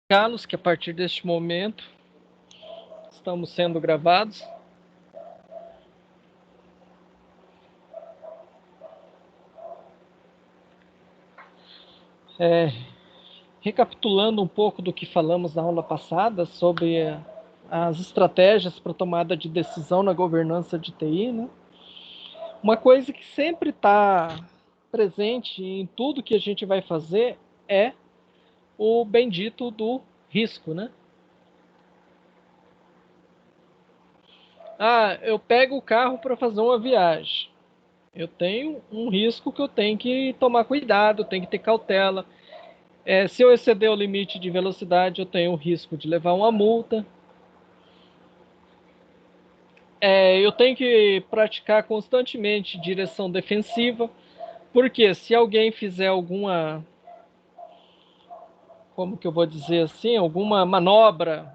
Carlos, que a partir deste momento estamos sendo gravados. Recapitulando um pouco do que falamos na aula passada sobre as estratégias para tomada de decisão na governança de TI, né? Uma coisa que sempre está presente em tudo que a gente vai fazer é o bendito do risco, né? Eu pego o carro para fazer uma viagem. Eu tenho um risco que eu tenho que tomar cuidado, tenho que ter cautela. Se eu exceder o limite de velocidade, eu tenho o risco de levar uma multa. Eu tenho que praticar constantemente direção defensiva, porque se alguém fizer alguma, como que eu vou dizer assim, alguma manobra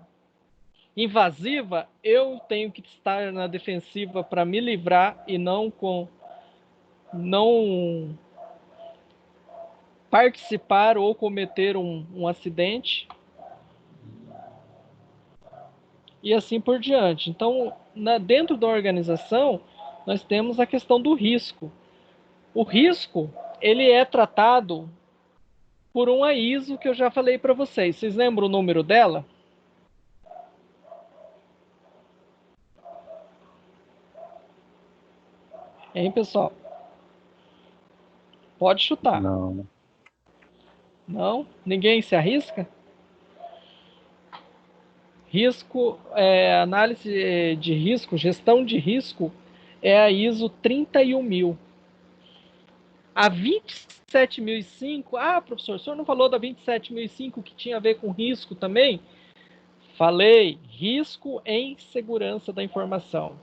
invasiva, eu tenho que estar na defensiva para me livrar e não participar ou cometer um acidente e assim por diante. Então, dentro da organização, nós temos a questão do risco. O risco, ele é tratado por uma ISO que eu já falei para vocês. Vocês lembram o número dela? Hein, pessoal? Pode chutar. Não. Não? Ninguém se arrisca? Análise de risco, gestão de risco, é a ISO 31000. A 27005, professor, o senhor não falou da 27005 que tinha a ver com risco também? Falei, risco em segurança da informação.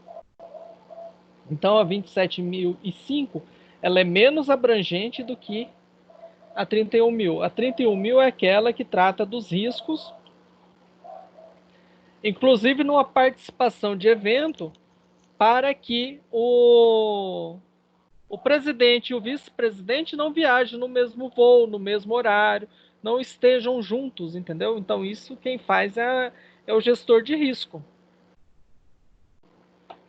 Então a 27005, ela é menos abrangente do que a 31000. A 31000 é aquela que trata dos riscos, inclusive numa participação de evento, para que o presidente e o vice-presidente não viajem no mesmo voo, no mesmo horário, não estejam juntos, entendeu? Então isso quem faz é o gestor de risco.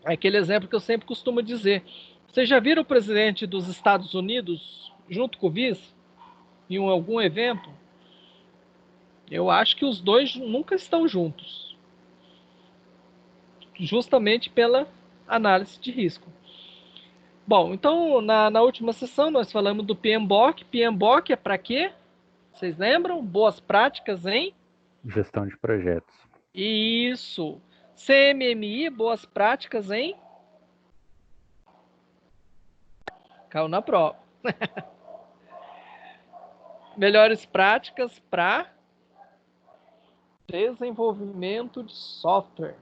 É aquele exemplo que eu sempre costumo dizer. Vocês já viram o presidente dos Estados Unidos junto com o vice em algum evento? Eu acho que os dois nunca estão juntos, justamente pela análise de risco. Bom, então na última sessão nós falamos do PMBOK. PMBOK é para quê? Vocês lembram? Boas práticas em? Gestão de projetos. Isso. CMMI, boas práticas em? Caiu na prova. Melhores práticas para desenvolvimento de software.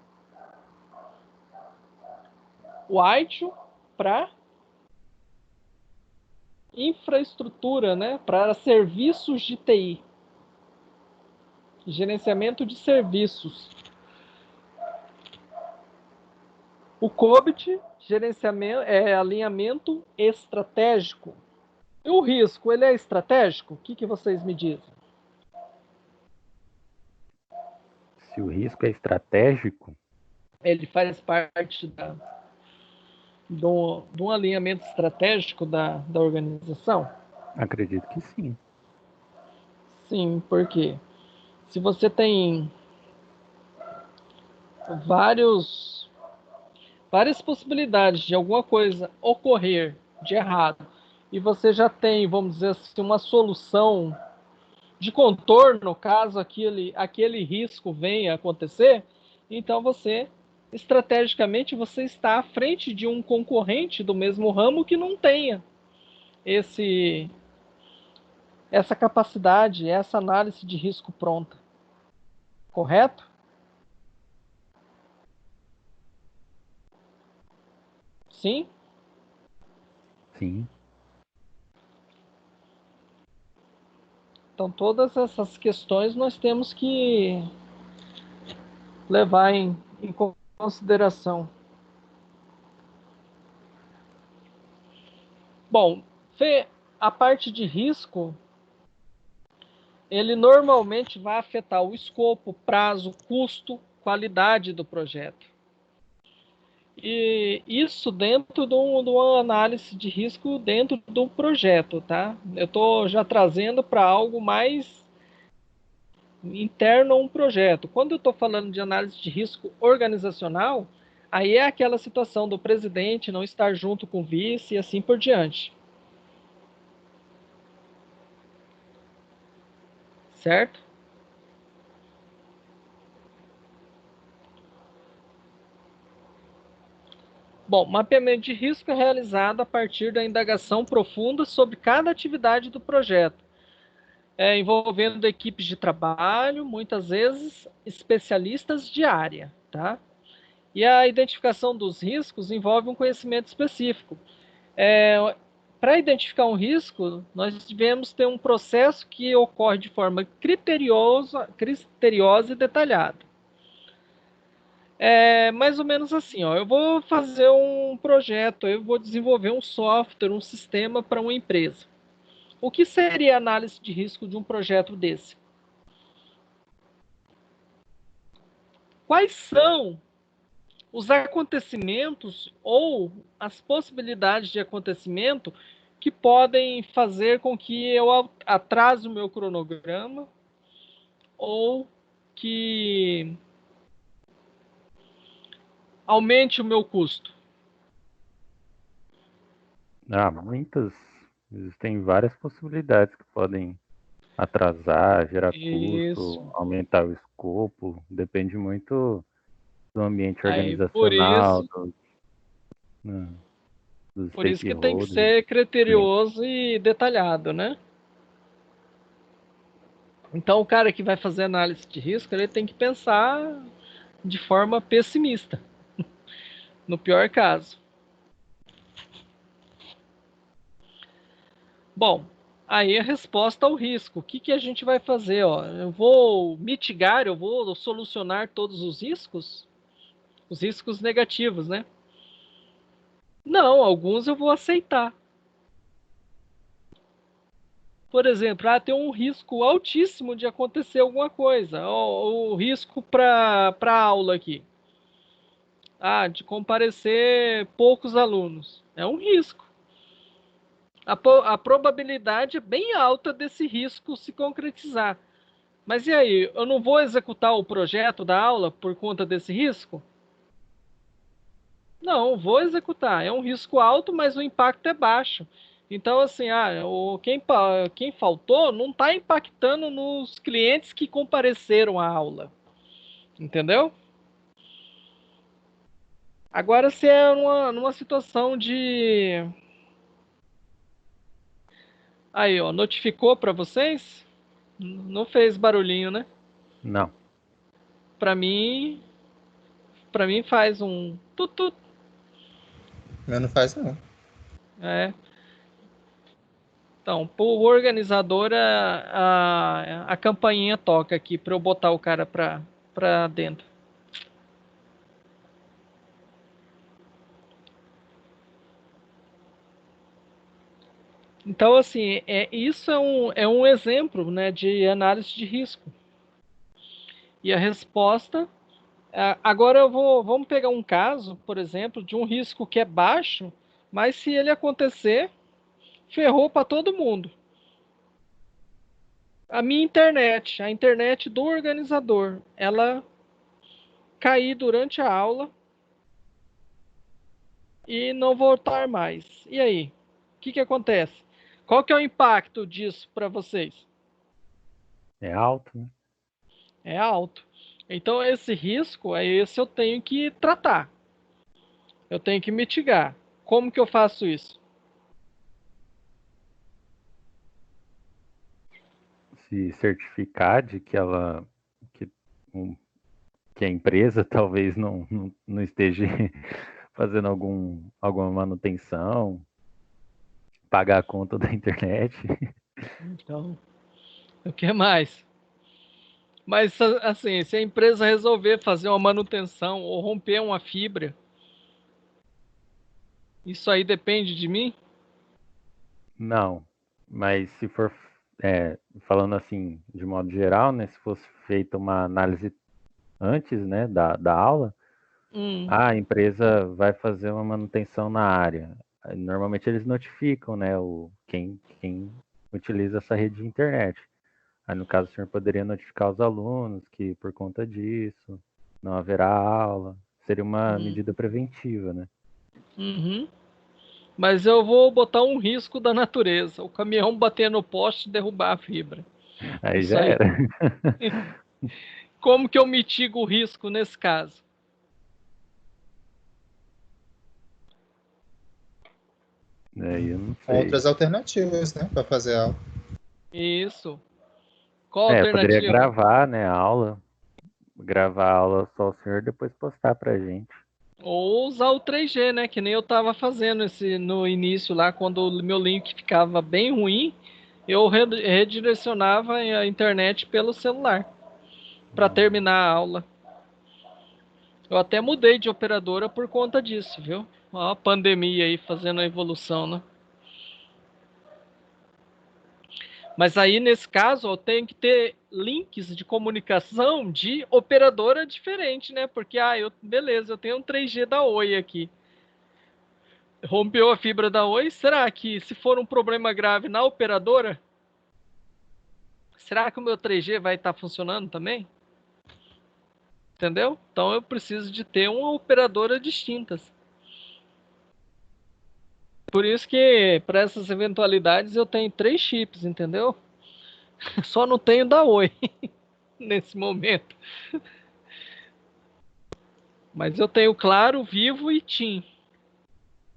O ITIL para infraestrutura, né? Para serviços de TI. Gerenciamento de serviços. O COBIT, gerenciamento, alinhamento estratégico. E o risco, ele é estratégico? O que vocês me dizem? Se o risco é estratégico, Ele faz parte de um alinhamento estratégico da organização? acredito que sim. Sim, porque se você tem várias possibilidades de alguma coisa ocorrer de errado e você já tem, vamos dizer assim, uma solução de contorno caso aquele risco venha a acontecer, então estrategicamente, você está à frente de um concorrente do mesmo ramo que não tenha esse, essa capacidade, essa análise de risco pronta. Correto? Sim? Sim. Então, todas essas questões nós temos que levar em consideração. Bom, a parte de risco, ele normalmente vai afetar o escopo, prazo, custo, qualidade do projeto. E isso dentro de uma análise de risco dentro do projeto, tá? Eu estou já trazendo para algo mais interno a um projeto. Quando eu estou falando de análise de risco organizacional, aí é aquela situação do presidente não estar junto com o vice e assim por diante. Certo? Bom, mapeamento de risco é realizado a partir da indagação profunda sobre cada atividade do projeto, envolvendo equipes de trabalho, muitas vezes especialistas de área, tá? E a identificação dos riscos envolve um conhecimento específico. Para identificar um risco, nós devemos ter um processo que ocorre de forma criteriosa e detalhada. É mais ou menos assim, ó, eu vou fazer um projeto, eu vou desenvolver um software, um sistema para uma empresa. O que seria a análise de risco de um projeto desse? Quais são os acontecimentos ou as possibilidades de acontecimento que podem fazer com que eu atrase o meu cronograma ou que aumente o meu custo? Muitas. Existem várias possibilidades que podem atrasar, gerar Isso. custo, aumentar o escopo. Depende muito do ambiente Aí, organizacional, né, dos por isso que tem que stakeholders, ser clientes. criterioso e detalhado, né? Então, o cara que vai fazer análise de risco, ele tem que pensar de forma pessimista, no pior caso. Bom, aí a resposta ao risco. O que, que a gente vai fazer? Ó? Eu vou mitigar, eu vou solucionar todos os riscos negativos, né? Não, alguns eu vou aceitar. Por exemplo, tem um risco altíssimo de acontecer alguma coisa. O risco para a aula aqui. De comparecer poucos alunos. É um risco. A probabilidade é bem alta desse risco se concretizar. Mas e aí, eu não vou executar o projeto da aula por conta desse risco? Não, vou executar. É um risco alto, mas o impacto é baixo. Então, assim, quem faltou não está impactando nos clientes que compareceram à aula. Entendeu? Agora, se é numa situação de. Aí, ó, notificou para vocês? Não fez barulhinho, né? Não. Para mim, para mim faz um tut. Meu não faz, não. É. Então, o organizador, a campainha toca aqui para eu botar o cara para dentro. Então, assim, isso é um exemplo, né, de análise de risco. E a resposta. Agora vamos pegar um caso, por exemplo, de um risco que é baixo, mas se ele acontecer, ferrou para todo mundo. A internet do organizador, ela cair durante a aula e não voltar mais. E aí? O que acontece? Qual que é o impacto disso para vocês? É alto, né? É alto. Então, esse risco é esse eu tenho que tratar. Eu tenho que mitigar. Como que eu faço isso? Se certificar de que que, um, que a empresa talvez não esteja fazendo alguma manutenção, pagar a conta da internet. Então, o que mais? Mas, assim, se a empresa resolver fazer uma manutenção ou romper uma fibra, isso aí depende de mim? Não, mas se for falando assim, de modo geral, né, se fosse feita uma análise antes, né, da aula, a empresa vai fazer uma manutenção na área. Normalmente eles notificam, né, quem utiliza essa rede de internet. Aí, no caso, o senhor poderia notificar os alunos que, por conta disso, não haverá aula. Seria uma medida preventiva, né? Uhum. Mas eu vou botar um risco da natureza. O caminhão bater no poste e derrubar a fibra. Aí Isso já aí. era. Como que eu mitigo o risco nesse caso? Aí eu não sei. Outras alternativas, né? Para fazer aula. Isso. Qual a Eu poderia alternativa? gravar, né, a aula. Gravar a aula só o senhor, depois postar pra gente. Ou usar o 3G, né? Que nem eu estava fazendo no início lá, quando o meu link ficava bem ruim, eu redirecionava a internet pelo celular para terminar a aula. Eu até mudei de operadora por conta disso, viu? Ó, a pandemia aí fazendo a evolução, né? Mas aí, nesse caso, eu tenho que ter links de comunicação de operadora diferente, né? Porque, beleza, eu tenho um 3G da Oi aqui. Rompeu a fibra da Oi, será que se for um problema grave na operadora, será que o meu 3G vai estar funcionando também? Entendeu? Então eu preciso de ter uma operadora distintas. Por isso que, para essas eventualidades, eu tenho 3 chips, entendeu? Só não tenho da Oi nesse momento. Mas eu tenho Claro, Vivo e TIM,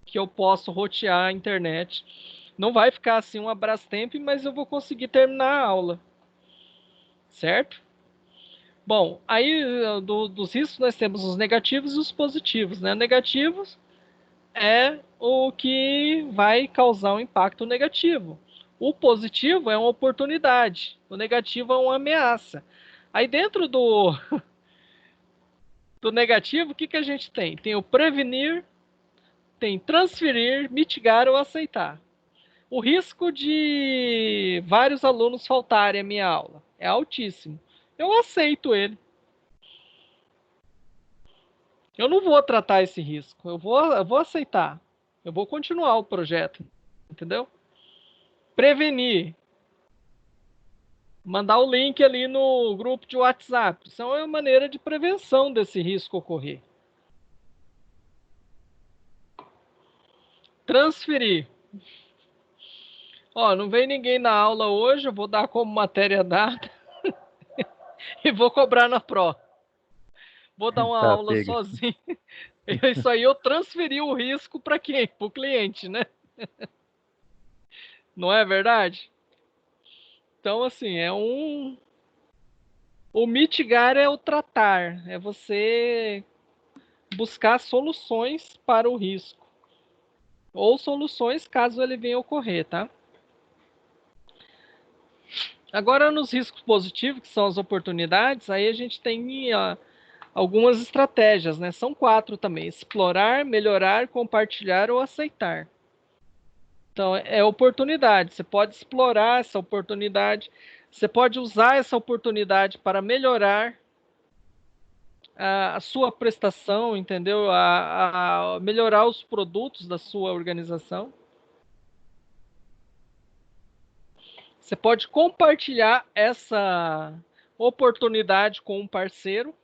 que eu posso rotear a internet. Não vai ficar assim um Abrastemp, mas eu vou conseguir terminar a aula. Certo? Bom, aí dos riscos nós temos os negativos e os positivos, né? Negativos é o que vai causar um impacto negativo. O positivo é uma oportunidade, o negativo é uma ameaça. Aí dentro do negativo, o que a gente tem? Tem o prevenir, tem transferir, mitigar ou aceitar. O risco de vários alunos faltarem à minha aula é altíssimo. Eu aceito ele. Eu não vou tratar esse risco. Eu vou aceitar. Eu vou continuar o projeto. Entendeu? Prevenir. Mandar o link ali no grupo de WhatsApp. Isso é uma maneira de prevenção desse risco ocorrer. Transferir. Ó, não vem ninguém na aula hoje, eu vou dar como matéria dada e vou cobrar na pró. Vou dar uma Tá, aula pega. sozinho. Isso aí eu transferi o risco para quem? Para o cliente, né? Não é verdade? Então, assim, o mitigar é o tratar, é você buscar soluções para o risco. Ou soluções caso ele venha ocorrer, tá? Agora, nos riscos positivos, que são as oportunidades, aí a gente tem algumas estratégias, né? São 4 também: explorar, melhorar, compartilhar ou aceitar. Então, é oportunidade. Você pode explorar essa oportunidade, você pode usar essa oportunidade para melhorar a sua prestação, entendeu? A melhorar os produtos da sua organização. Você pode compartilhar essa oportunidade com um parceiro,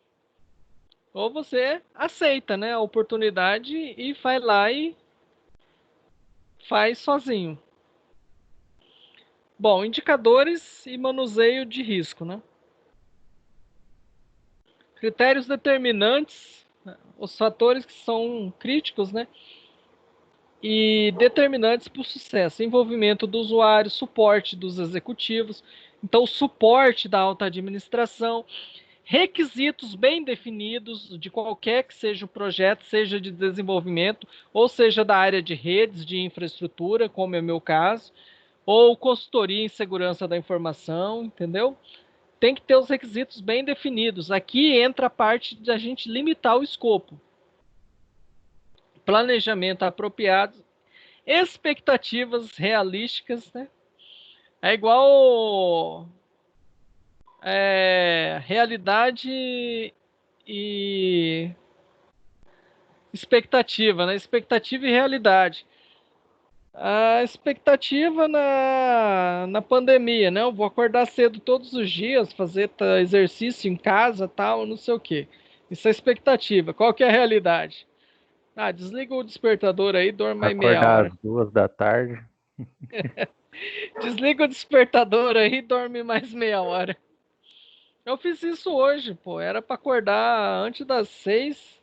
ou você aceita, né, a oportunidade e vai lá e faz sozinho. Bom, indicadores e manuseio de risco, né? Critérios determinantes, os fatores que são críticos, né? E determinantes para o sucesso: envolvimento do usuário, suporte dos executivos, então o suporte da alta administração, requisitos bem definidos de qualquer que seja o projeto, seja de desenvolvimento, ou seja da área de redes, de infraestrutura, como é o meu caso, ou consultoria em segurança da informação, entendeu? Tem que ter os requisitos bem definidos. Aqui entra a parte de a gente limitar o escopo. Planejamento apropriado, expectativas realísticas, né? É igual realidade e expectativa, né? Expectativa e realidade. A expectativa na pandemia, né? Eu vou acordar cedo todos os dias, fazer exercício em casa, tal, não sei o quê. Isso é expectativa. Qual que é a realidade? Ah, desliga o despertador aí, dorme mais meia Acordar hora. às 2 da tarde. Desliga o despertador aí, dorme mais meia hora. Eu fiz isso hoje, pô. Era para acordar antes das 6.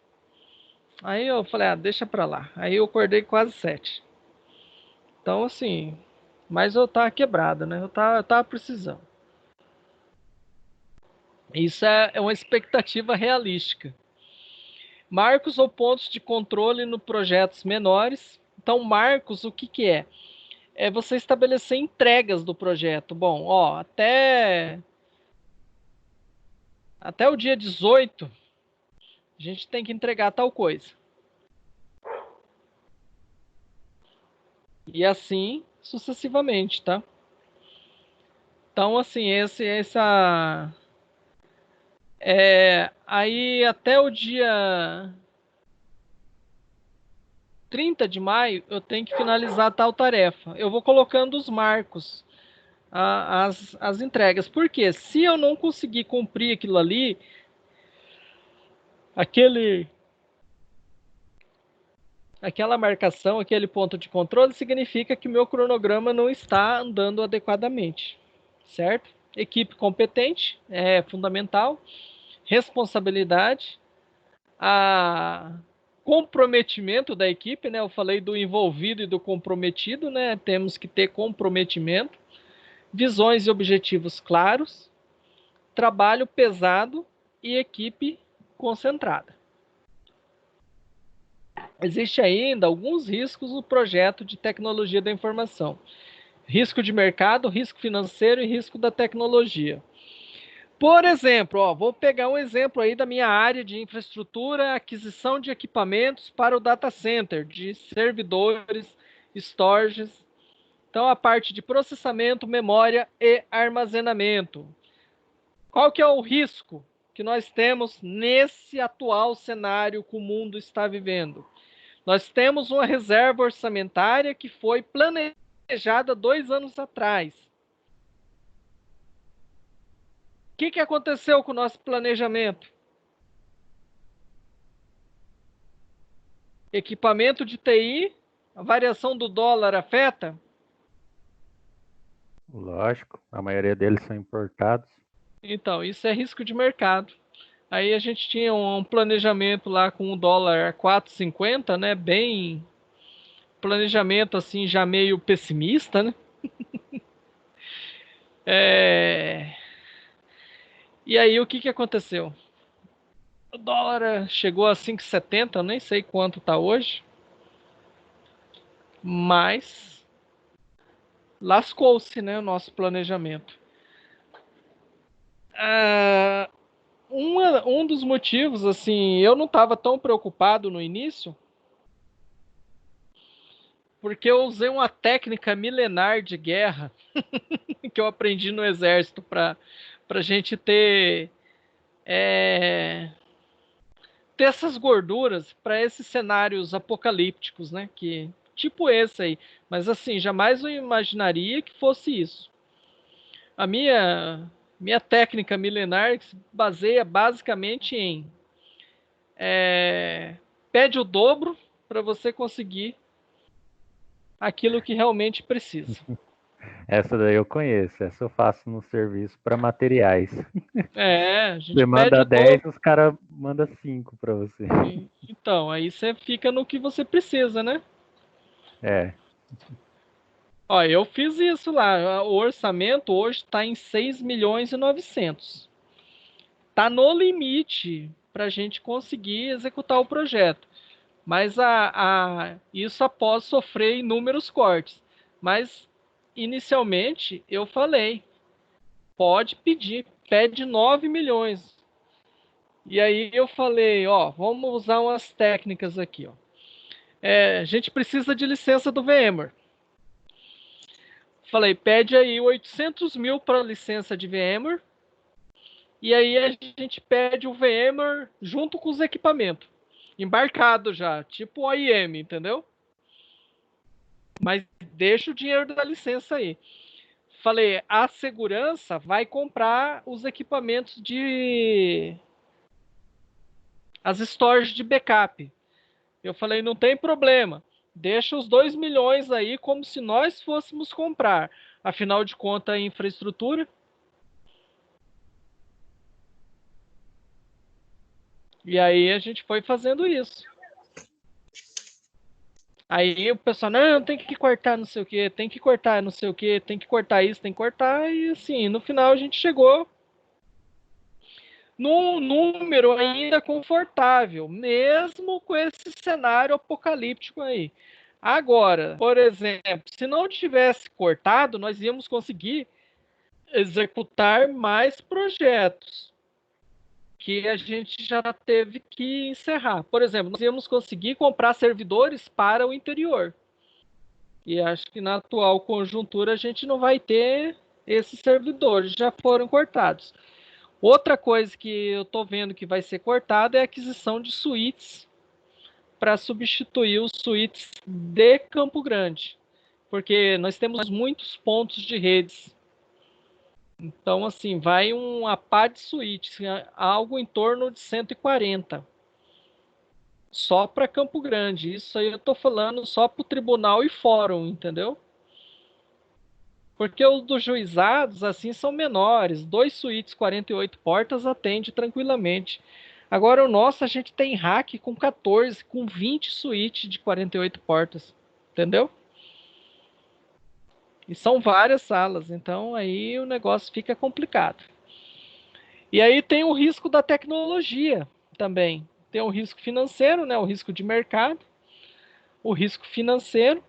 Aí eu falei, deixa pra lá. Aí eu acordei quase 7. Então, assim, mas eu tava quebrado, né? Eu tava precisando. Isso é uma expectativa realística. Marcos ou pontos de controle no projetos menores. Então, marcos, o que que é? É você estabelecer entregas do projeto. Bom, ó, até o dia 18, a gente tem que entregar tal coisa. E assim sucessivamente, tá? Então, assim, aí até o dia 30 de maio eu tenho que finalizar tal tarefa. Eu vou colocando os marcos, as entregas. Porque se eu não conseguir cumprir aquilo ali, aquela marcação, aquele ponto de controle, significa que o meu cronograma não está andando adequadamente, certo? Equipe competente é fundamental, responsabilidade, a comprometimento da equipe, né? Eu falei do envolvido e do comprometido, né? Temos que ter comprometimento, visões e objetivos claros, trabalho pesado e equipe concentrada. Existe ainda alguns riscos no projeto de tecnologia da informação. Risco de mercado, risco financeiro e risco da tecnologia. Por exemplo, vou pegar um exemplo aí da minha área de infraestrutura, aquisição de equipamentos para o data center, de servidores, storages. Então, a parte de processamento, memória e armazenamento. Qual que é o risco que nós temos nesse atual cenário que o mundo está vivendo? Nós temos uma reserva orçamentária que foi planejada 2 anos atrás. O que aconteceu com o nosso planejamento? Equipamento de TI, a variação do dólar afeta? Lógico, a maioria deles são importados. Então, isso é risco de mercado. Aí a gente tinha um planejamento lá com o dólar a 4,50, né? Bem planejamento assim já meio pessimista, né? E aí o que aconteceu? O dólar chegou a 5,70, nem sei quanto está hoje, mas lascou-se, né, o nosso planejamento. Um dos motivos, assim, eu não estava tão preocupado no início, porque eu usei uma técnica milenar de guerra que eu aprendi no exército para a gente ter essas gorduras para esses cenários apocalípticos, né? Que tipo esse aí, mas assim jamais eu imaginaria que fosse isso. A minha técnica milenar se baseia basicamente em pede o dobro para você conseguir aquilo que realmente precisa. Essa daí eu conheço, essa eu faço no serviço para materiais. A Você gente pede manda o 10, dobro. os caras mandam 5 para você. Então, aí você fica no que você precisa, né? É. Ó, eu fiz isso lá. O orçamento hoje está em 6.900.000. Está no limite para a gente conseguir executar o projeto. Mas isso após sofrer inúmeros cortes. Mas, inicialmente, eu falei, pode pedir, pede 9 milhões. E aí eu falei, vamos usar umas técnicas aqui. A gente precisa de licença do VMware. Falei, pede aí 800 mil para licença de VMware. E aí a gente pede o VMware junto com os equipamentos. Embarcado já, tipo OIM, entendeu? Mas deixa o dinheiro da licença aí. Falei, a segurança vai comprar os equipamentos as stores de backup. Eu falei, não tem problema. Deixa os 2 milhões aí como se nós fôssemos comprar. Afinal de contas, a infraestrutura. E aí a gente foi fazendo isso. Aí o pessoal, não, tem que cortar não sei o que, tem que cortar não sei o que, tem que cortar isso, tem que cortar. E assim, no final a gente chegou num número ainda confortável, mesmo com esse cenário apocalíptico aí. Agora, por exemplo, se não tivesse cortado, nós íamos conseguir executar mais projetos que a gente já teve que encerrar. Por exemplo, nós íamos conseguir comprar servidores para o interior. E acho que na atual conjuntura a gente não vai ter esses servidores, já foram cortados. Outra coisa que eu estou vendo que vai ser cortada é a aquisição de suítes para substituir os suítes de Campo Grande, porque nós temos muitos pontos de redes. Então, assim, vai uma pá de suítes, algo em torno de 140. Só para Campo Grande. Isso aí eu estou falando só para o tribunal e fórum, entendeu? Porque os dos juizados, assim, são menores. 2 suítes, 48 portas, atende tranquilamente. Agora, o nosso, a gente tem rack com 14, com 20 suítes de 48 portas. Entendeu? E são várias salas. Então, aí o negócio fica complicado. E aí tem o risco da tecnologia também. Tem o risco financeiro, né? O risco de mercado. O risco financeiro.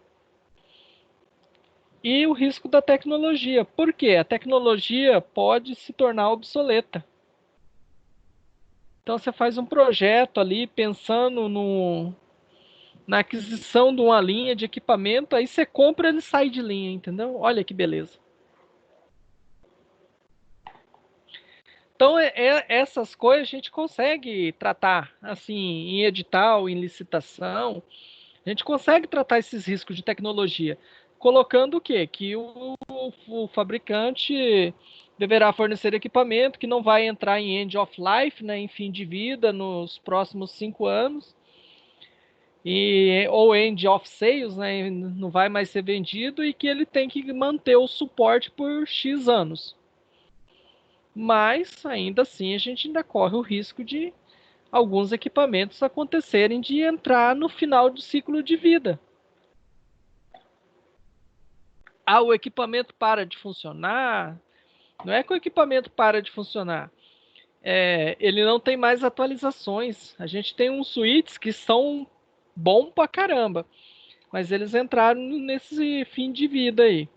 E o risco da tecnologia. Por quê? A tecnologia pode se tornar obsoleta. Então você faz um projeto ali pensando na aquisição de uma linha de equipamento, aí você compra e ele sai de linha, entendeu? Olha que beleza. Então essas coisas a gente consegue tratar assim em edital, em licitação. A gente consegue tratar esses riscos de tecnologia, colocando o quê? Que o fabricante deverá fornecer equipamento que não vai entrar em end of life, né, em fim de vida, nos próximos 5 anos, ou end of sales, né, não vai mais ser vendido, e que ele tem que manter o suporte por X anos. Mas, ainda assim, a gente ainda corre o risco de alguns equipamentos acontecerem de entrar no final do ciclo de vida. O equipamento para de funcionar. Não é que o equipamento para de funcionar. Ele não tem mais atualizações. A gente tem uns suítes que são bom pra caramba, mas eles entraram nesse fim de vida aí.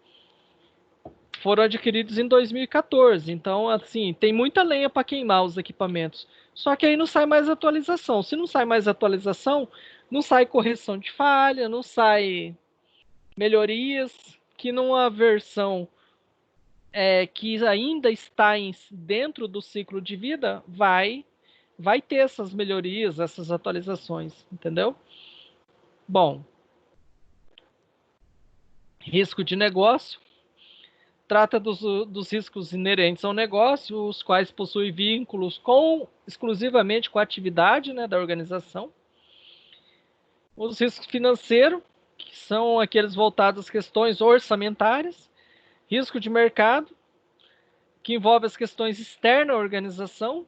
Foram adquiridos em 2014. Então, assim, tem muita lenha para queimar os equipamentos. Só que aí não sai mais atualização. Se não sai mais atualização, não sai correção de falha, não sai melhorias, que numa versão que ainda está dentro do ciclo de vida, vai ter essas melhorias, essas atualizações, entendeu? Bom, risco de negócio. Trata dos riscos inerentes ao negócio, os quais possuem vínculos exclusivamente com a atividade, né, da organização. Os riscos financeiros, que são aqueles voltados às questões orçamentárias. Risco de mercado, que envolve as questões externas à organização,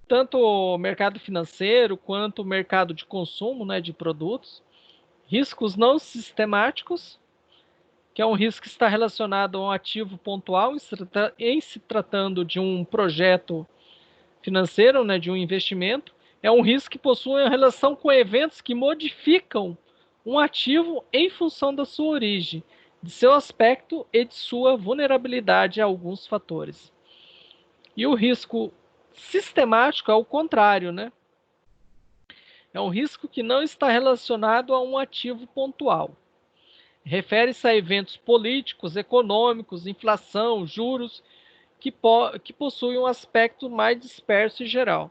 tanto o mercado financeiro quanto o mercado de consumo, né, de produtos. Riscos não sistemáticos, que é um risco que está relacionado a um ativo pontual em se tratando de um projeto financeiro, né, de um investimento. É um risco que possui uma relação com eventos que modificam um ativo em função da sua origem, de seu aspecto e de sua vulnerabilidade a alguns fatores. E o risco sistemático é o contrário, né? É um risco que não está relacionado a um ativo pontual. refere-se a eventos políticos, econômicos, inflação, juros, que possuem um aspecto mais disperso e geral.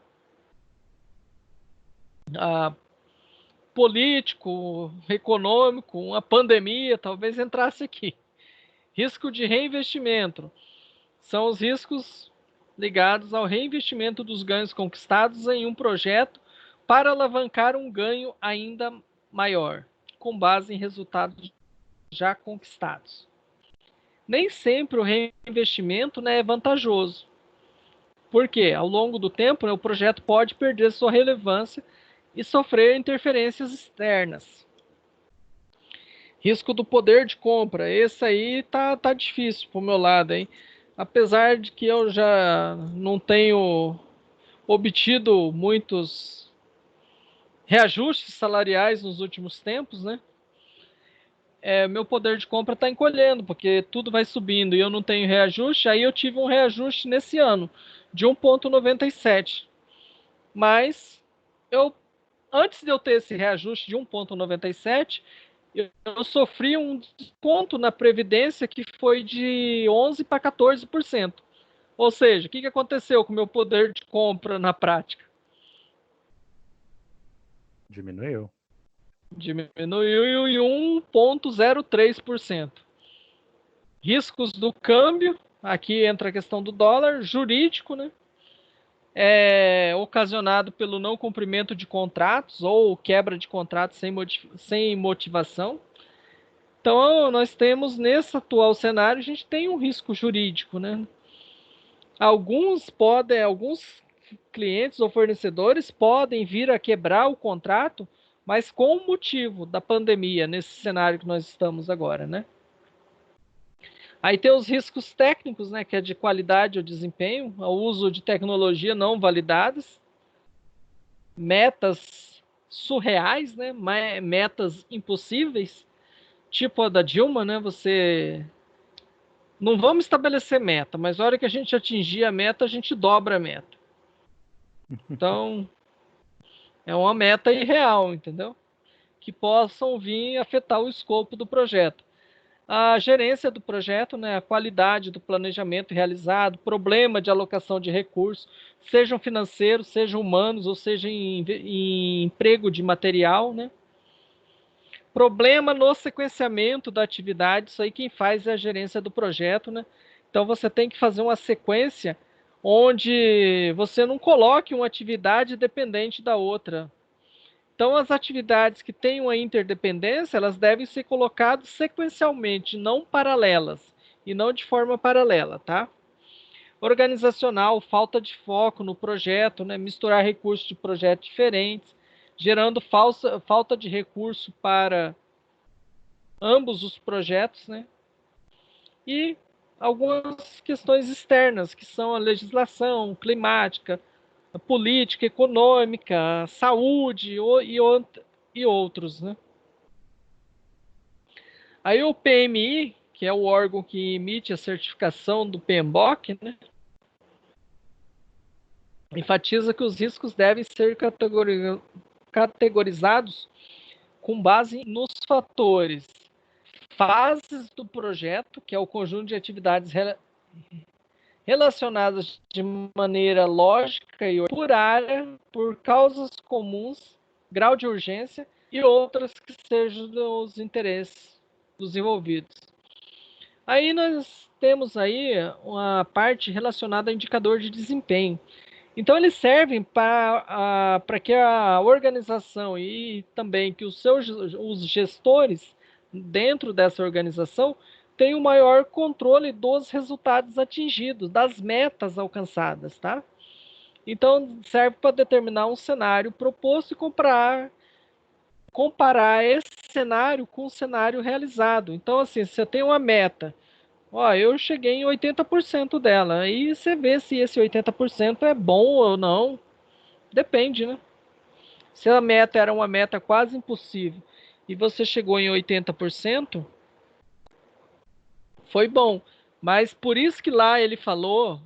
Político, econômico, uma pandemia, talvez entrasse aqui. Risco de reinvestimento. São os riscos ligados ao reinvestimento dos ganhos conquistados em um projeto para alavancar um ganho ainda maior, com base em resultados já conquistados. Nem sempre o reinvestimento, né, é vantajoso. Porque, ao longo do tempo, né, o projeto pode perder sua relevância e sofrer interferências externas. Risco do poder de compra. Esse aí tá difícil pro meu lado, hein? Apesar de que eu já não tenho obtido muitos reajustes salariais nos últimos tempos, né? Meu poder de compra está encolhendo, porque tudo vai subindo e eu não tenho reajuste. Aí eu tive um reajuste nesse ano de 1,97. Mas antes de eu ter esse reajuste de 1,97, eu sofri um desconto na Previdência que foi de 11% para 14%. Ou seja, o que aconteceu com o meu poder de compra na prática? Diminuiu. Diminuiu em 1,03%. Riscos do câmbio, aqui entra a questão do dólar, jurídico, né? Ocasionado pelo não cumprimento de contratos ou quebra de contratos sem motivação. Então, nós temos, nesse atual cenário, a gente tem um risco jurídico, né? Alguns clientes ou fornecedores podem vir a quebrar o contrato, mas com o motivo da pandemia, nesse cenário que nós estamos agora, né? Aí tem os riscos técnicos, né, que é de qualidade ou desempenho, o uso de tecnologia não validadas, metas surreais, né, metas impossíveis, tipo a da Dilma, né, não vamos estabelecer meta, mas na hora que a gente atingir a meta, a gente dobra a meta. Então, é uma meta irreal, entendeu? Que possam vir afetar o escopo do projeto. A gerência do projeto, né, a qualidade do planejamento realizado, problema de alocação de recursos, sejam financeiros, sejam humanos, ou seja em emprego de material, né? Problema no sequenciamento da atividade, isso aí quem faz é a gerência do projeto, né? Então você tem que fazer uma sequência onde você não coloque uma atividade dependente da outra. Então, as atividades que têm uma interdependência, elas devem ser colocadas sequencialmente, não paralelas, e não de forma paralela, tá? Organizacional, falta de foco no projeto, né? Misturar recursos de projetos diferentes, gerando falta de recurso para ambos os projetos, né? E algumas questões externas, que são a legislação climática, a política econômica, saúde e outros, né? Aí o PMI, que é o órgão que emite a certificação do PMBOK, né, enfatiza que os riscos devem ser categorizados com base nos fatores fases do projeto, que é o conjunto de atividades relacionadas de maneira lógica e por área, por causas comuns, grau de urgência e outras que sejam dos interesses dos envolvidos. Aí nós temos aí uma parte relacionada a indicador de desempenho. Então eles servem para que a organização e também que os gestores dentro dessa organização tem o maior controle dos resultados atingidos, das metas alcançadas, tá? Então, serve para determinar um cenário proposto e comparar esse cenário com o cenário realizado. Então, assim, você tem uma meta, eu cheguei em 80% dela, aí você vê se esse 80% é bom ou não, depende, né? Se a meta era uma meta quase impossível e você chegou em 80%, foi bom, mas por isso que lá ele falou,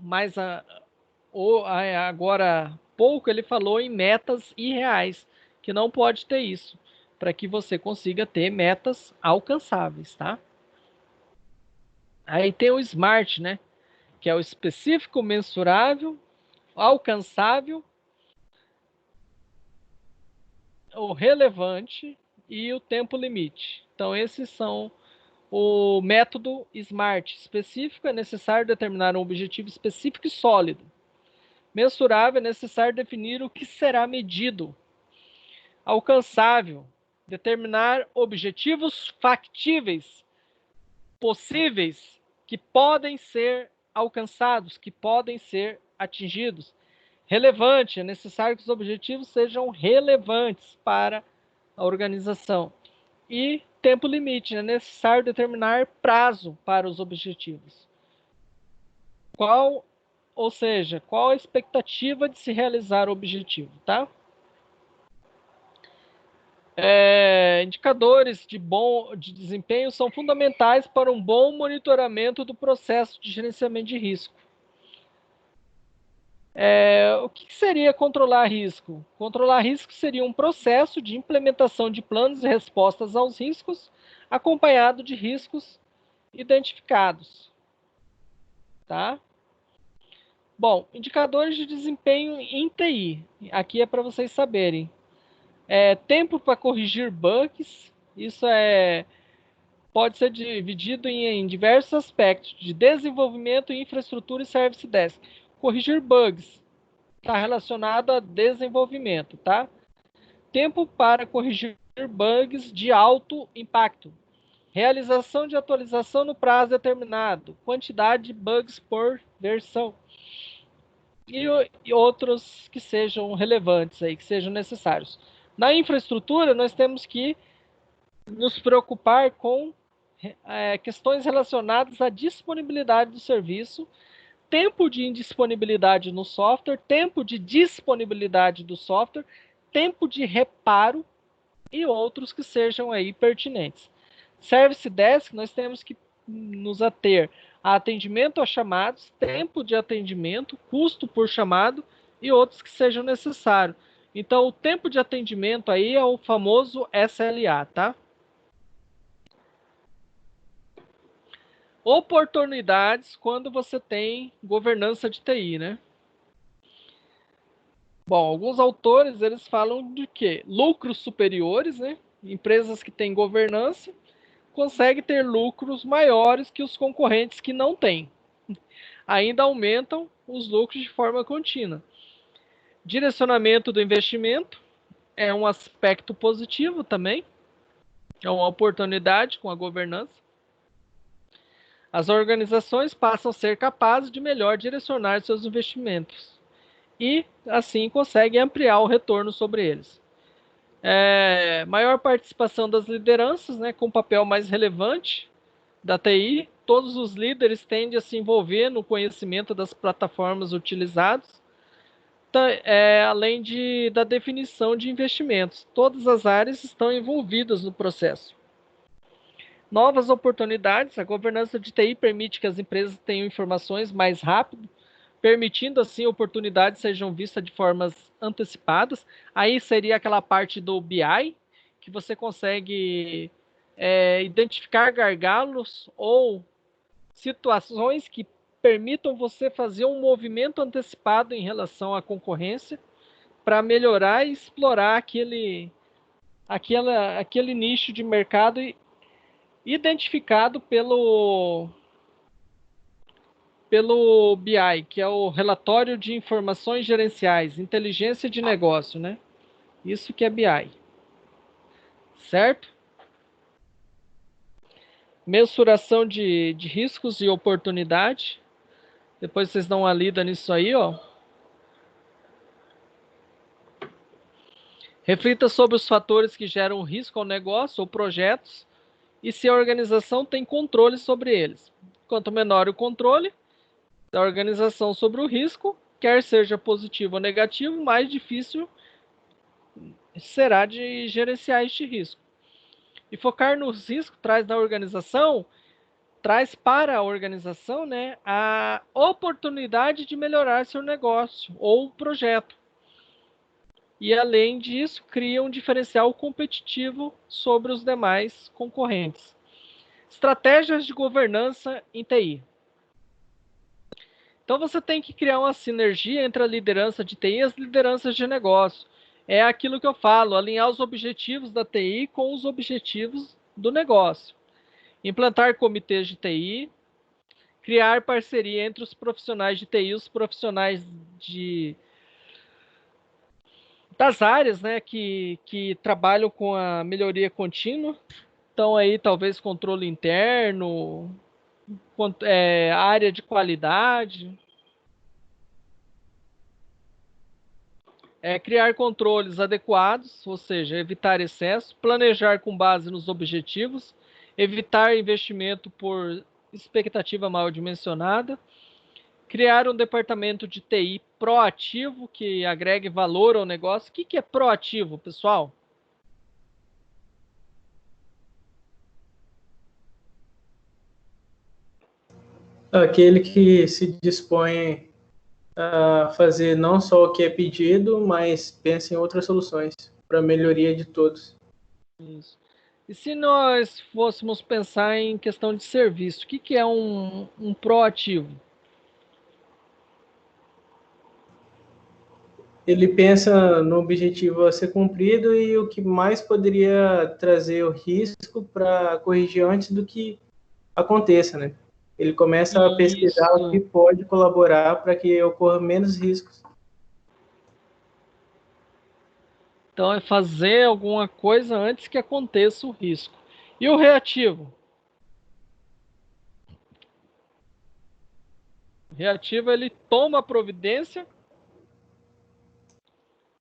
agora pouco ele falou em metas irreais, que não pode ter isso. para que você consiga ter metas alcançáveis, tá? Aí tem o SMART, né? Que é o específico, mensurável, alcançável, o relevante e o tempo limite. Então, esses são o método SMART. Específico, é necessário determinar um objetivo específico e sólido. Mensurável, é necessário definir o que será medido. Alcançável, determinar objetivos factíveis, possíveis, que podem ser alcançados, que podem ser atingidos. Relevante, é necessário que os objetivos sejam relevantes para a organização. E tempo limite, é necessário determinar prazo para os objetivos. Ou seja, qual a expectativa de se realizar o objetivo, tá? Indicadores de desempenho são fundamentais para um bom monitoramento do processo de gerenciamento de risco. O que seria controlar risco? Controlar risco seria um processo de implementação de planos e respostas aos riscos, acompanhado de riscos identificados. Tá? Bom, indicadores de desempenho em TI. Aqui é para vocês saberem. Tempo para corrigir bugs. Isso pode ser dividido em diversos aspectos de desenvolvimento, infraestrutura e service desk. Corrigir bugs está relacionado a desenvolvimento, tá? Tempo para corrigir bugs de alto impacto. Realização de atualização no prazo determinado. Quantidade de bugs por versão. E outros que sejam relevantes aí, que sejam necessários. Na infraestrutura, nós temos que nos preocupar com questões relacionadas à disponibilidade do serviço, tempo de indisponibilidade no software, tempo de disponibilidade do software, tempo de reparo e outros que sejam aí pertinentes. Service Desk, nós temos que nos ater a atendimento a chamados, tempo de atendimento, custo por chamado e outros que sejam necessários. Então, o tempo de atendimento aí é o famoso SLA, tá? Oportunidades quando você tem governança de TI, né? Bom, alguns autores, eles falam de quê? Lucros superiores, né? Empresas que têm governança conseguem ter lucros maiores que os concorrentes que não têm. Ainda aumentam os lucros de forma contínua. Direcionamento do investimento é um aspecto positivo também. É uma oportunidade com a governança. As organizações passam a ser capazes de melhor direcionar seus investimentos e, assim, conseguem ampliar o retorno sobre eles. Maior participação das lideranças, né, com papel mais relevante da TI. Todos os líderes tendem a se envolver no conhecimento das plataformas utilizadas, além da definição de investimentos. Todas as áreas estão envolvidas no processo. Novas oportunidades. A governança de TI permite que as empresas tenham informações mais rápido, permitindo assim oportunidades sejam vistas de formas antecipadas. Aí seria aquela parte do BI, que você consegue identificar gargalos ou situações que permitam você fazer um movimento antecipado em relação à concorrência para melhorar e explorar aquele nicho de mercado identificado pelo BI, que é o Relatório de Informações Gerenciais, Inteligência de Negócio, né? Isso que é BI. Certo? Mensuração de riscos e oportunidade. Depois vocês dão uma lida nisso aí, ó. Reflita sobre os fatores que geram risco ao negócio ou projetos e se a organização tem controle sobre eles. Quanto menor o controle da organização sobre o risco, quer seja positivo ou negativo, mais difícil será de gerenciar este risco. E focar nos riscos traz para a organização, né, a oportunidade de melhorar seu negócio ou projeto. e, além disso, cria um diferencial competitivo sobre os demais concorrentes. Estratégias de governança em TI. Então, você tem que criar uma sinergia entre a liderança de TI e as lideranças de negócio. É aquilo que eu falo, alinhar os objetivos da TI com os objetivos do negócio. Implantar comitês de TI, criar parceria entre os profissionais de TI e os profissionais das áreas, né, que trabalham com a melhoria contínua. Então, aí, talvez controle interno, área de qualidade. Criar controles adequados, ou seja, evitar excesso, planejar com base nos objetivos, evitar investimento por expectativa mal dimensionada, criar um departamento de TI proativo que agregue valor ao negócio. O que é proativo, pessoal? Aquele que se dispõe a fazer não só o que é pedido, mas pensa em outras soluções para a melhoria de todos. Isso. E se nós fôssemos pensar em questão de serviço, o que é um proativo? Ele pensa no objetivo a ser cumprido e o que mais poderia trazer o risco para corrigir antes do que aconteça, né? Ele começa a pesquisar o que pode colaborar para que ocorra menos riscos. Então, é fazer alguma coisa antes que aconteça o risco. E o reativo? O reativo, ele toma a providência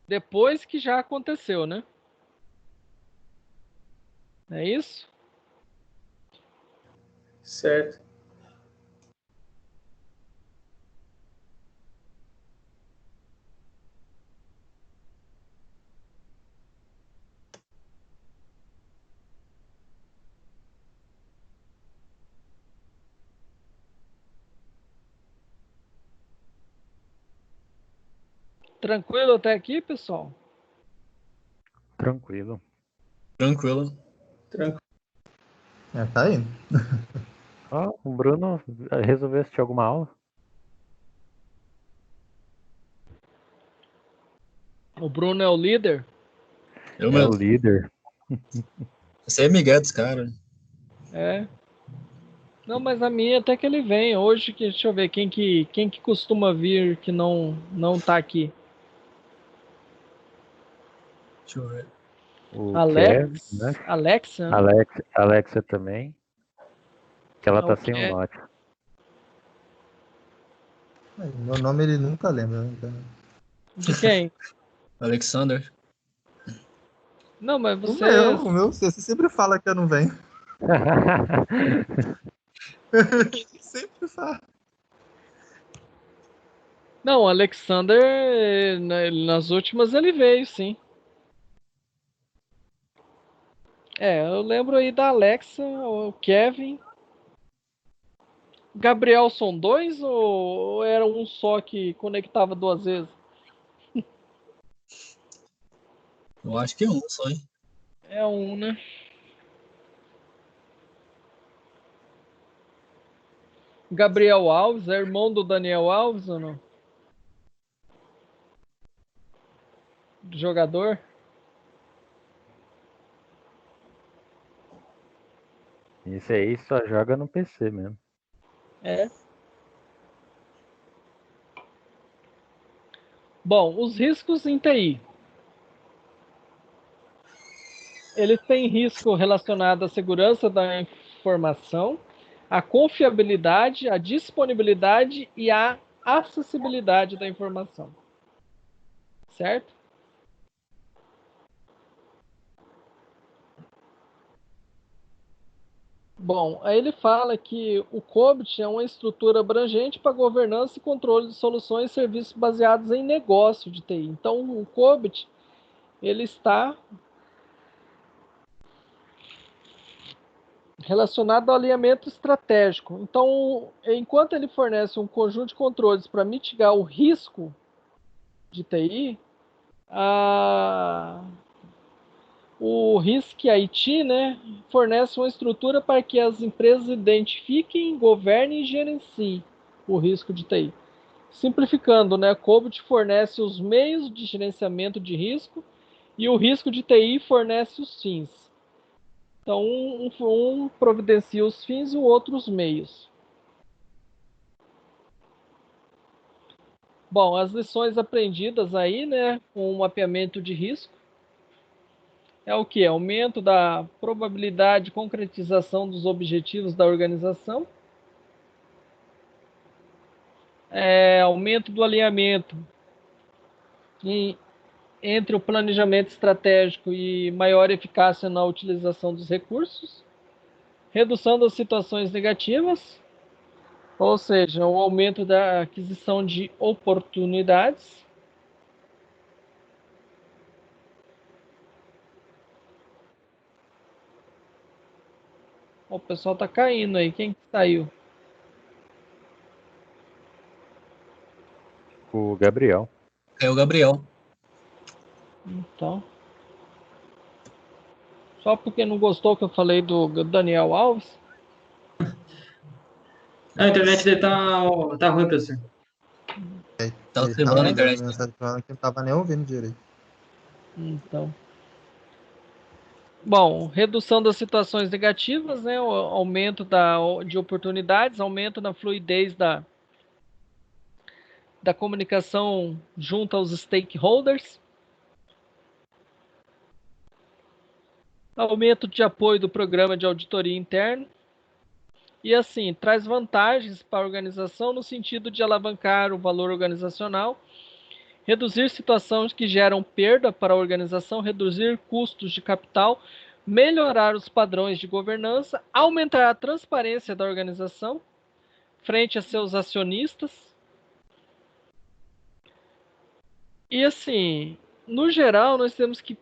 depois que já aconteceu, né? É isso? Certo. Tranquilo até aqui, pessoal? Tranquilo. Tranquilo. Tá indo. O Bruno resolveu assistir alguma aula? O Bruno é o líder? Eu É mesmo. o líder. Você é Miguel dos caras. É. Não, mas a minha até que ele vem. Hoje, deixa eu ver, quem que costuma vir que não tá aqui? Deixa eu ver. O Kevin, né? Alexa? Alexa também. Que ela Não, tá sem o note. Meu nome ele nunca lembra. Então... De quem? Alexander. Não, mas você... O meu, você sempre fala que eu não venho. Sempre fala. Não, o Alexander, nas últimas ele veio, sim. Eu lembro aí da Alexa, o Kevin. Gabriel são dois ou era um só que conectava duas vezes? Eu acho que é um só, hein? É um, né? Gabriel Alves, é irmão do Daniel Alves ou não? Do jogador? Isso aí só joga no PC mesmo. É. Bom, os riscos em TI. Eles têm risco relacionado à segurança da informação, à confiabilidade, à disponibilidade e à acessibilidade da informação. Certo? Bom, aí ele fala que o COBIT é uma estrutura abrangente para governança e controle de soluções e serviços baseados em negócio de TI. Então, o COBIT, ele está relacionado ao alinhamento estratégico. Então, enquanto ele fornece um conjunto de controles para mitigar o risco de TI, O Risk IT, né, fornece uma estrutura para que as empresas identifiquem, governem e gerenciem o risco de TI. Simplificando, né, a COBIT fornece os meios de gerenciamento de risco e o risco de TI fornece os fins. Então, um providencia os fins e o outro os meios. Bom, as lições aprendidas aí, né, com o mapeamento de risco, é o que? Aumento da probabilidade de concretização dos objetivos da organização, aumento do alinhamento entre o planejamento estratégico e maior eficácia na utilização dos recursos, redução das situações negativas, ou seja, o aumento da aquisição de oportunidades. O pessoal está caindo aí. Quem saiu? O Gabriel. É o Gabriel. Então. Só porque não gostou que eu falei do Daniel Alves? A internet dele tá ruim, professor. Tá Ele observando a mandando internet. mensagem falando que não tava nem ouvindo direito. Então. Bom, redução das situações negativas, né? O aumento de oportunidades, aumento na fluidez da comunicação junto aos stakeholders, aumento de apoio do programa de auditoria interna, e assim, traz vantagens para a organização no sentido de alavancar o valor organizacional, reduzir situações que geram perda para a organização, reduzir custos de capital, melhorar os padrões de governança, aumentar a transparência da organização frente a seus acionistas. E assim, no geral, nós temos que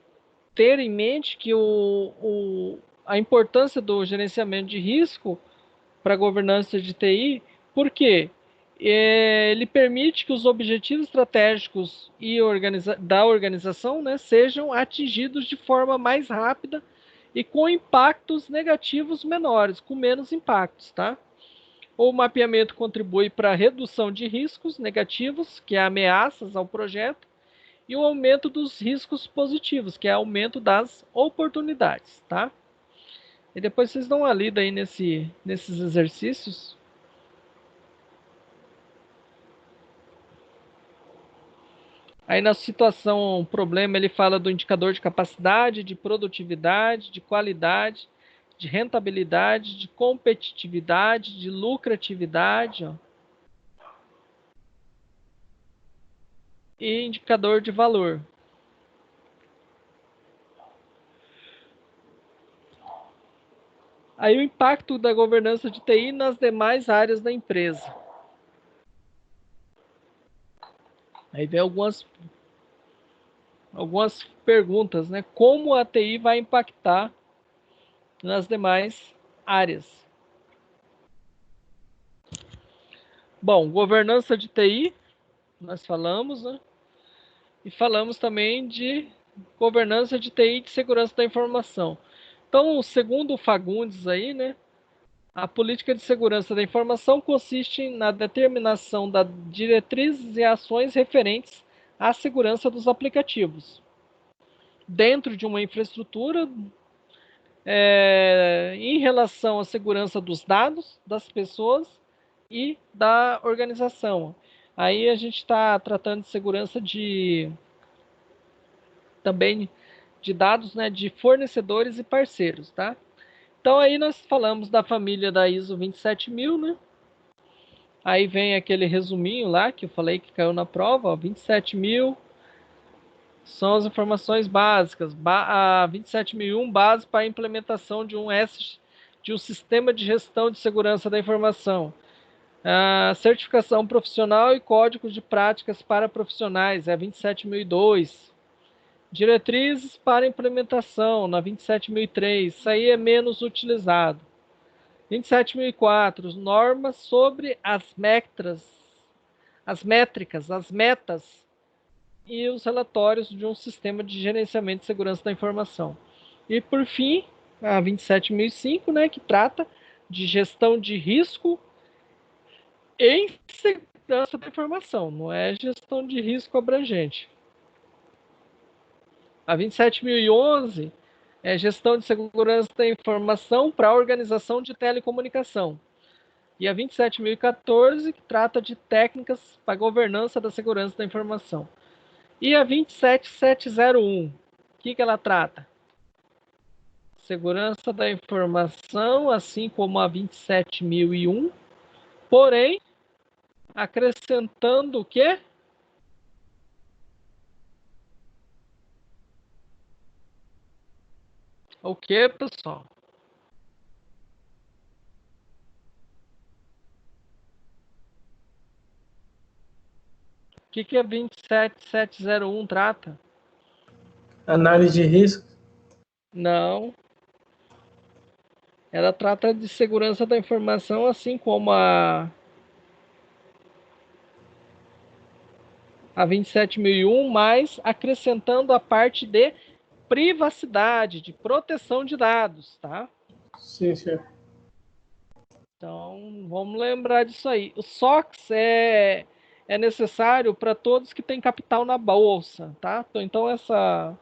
ter em mente que a importância do gerenciamento de risco para a governança de TI, porque ele permite que os objetivos estratégicos da organização, né, sejam atingidos de forma mais rápida e com impactos negativos menores, com menos impactos, tá? O mapeamento contribui para a redução de riscos negativos, que é ameaças ao projeto, e o aumento dos riscos positivos, que é aumento das oportunidades, tá? E depois vocês dão uma lida aí nesses exercícios. Aí na situação problema ele fala do indicador de capacidade, de produtividade, de qualidade, de rentabilidade, de competitividade, de lucratividade, ó. E indicador de valor. Aí o impacto da governança de TI nas demais áreas da empresa. Aí vem algumas perguntas, né? Como a TI vai impactar nas demais áreas? Bom, governança de TI, nós falamos, né? E falamos também de governança de TI e de segurança da informação. Então, segundo o Fagundes aí, né? A política de segurança da informação consiste na determinação das diretrizes e ações referentes à segurança dos aplicativos, dentro de uma infraestrutura, em relação à segurança dos dados, das pessoas e da organização. Aí a gente está tratando de segurança também de dados, né, de fornecedores e parceiros, tá? Então aí nós falamos da família da ISO 27000, né? Aí vem aquele resuminho lá que eu falei que caiu na prova, ó, 27000 são as informações básicas. A 27001, base para a implementação de um sistema de gestão de segurança da informação. A certificação profissional e códigos de práticas para profissionais, é a 27002. Diretrizes para implementação, na 27003. Isso aí é menos utilizado. 27004, normas sobre as métricas, as metas e os relatórios de um sistema de gerenciamento de segurança da informação. E, por fim, a 27005, né, que trata de gestão de risco em segurança da informação, não é gestão de risco abrangente. A 27011 é gestão de segurança da informação para a organização de telecomunicação. E a 27014, que trata de técnicas para a governança da segurança da informação. E a 27701, o que ela trata? Segurança da informação, assim como a 27001, porém, acrescentando o quê? O que, pessoal? O que a 27701 trata? Análise de risco. Não. Ela trata de segurança da informação, assim como a 27001, mas acrescentando a parte de privacidade, de proteção de dados, tá? Sim, senhor. Então, vamos lembrar disso aí. O SOX é necessário para todos que têm capital na bolsa, tá? Então, essa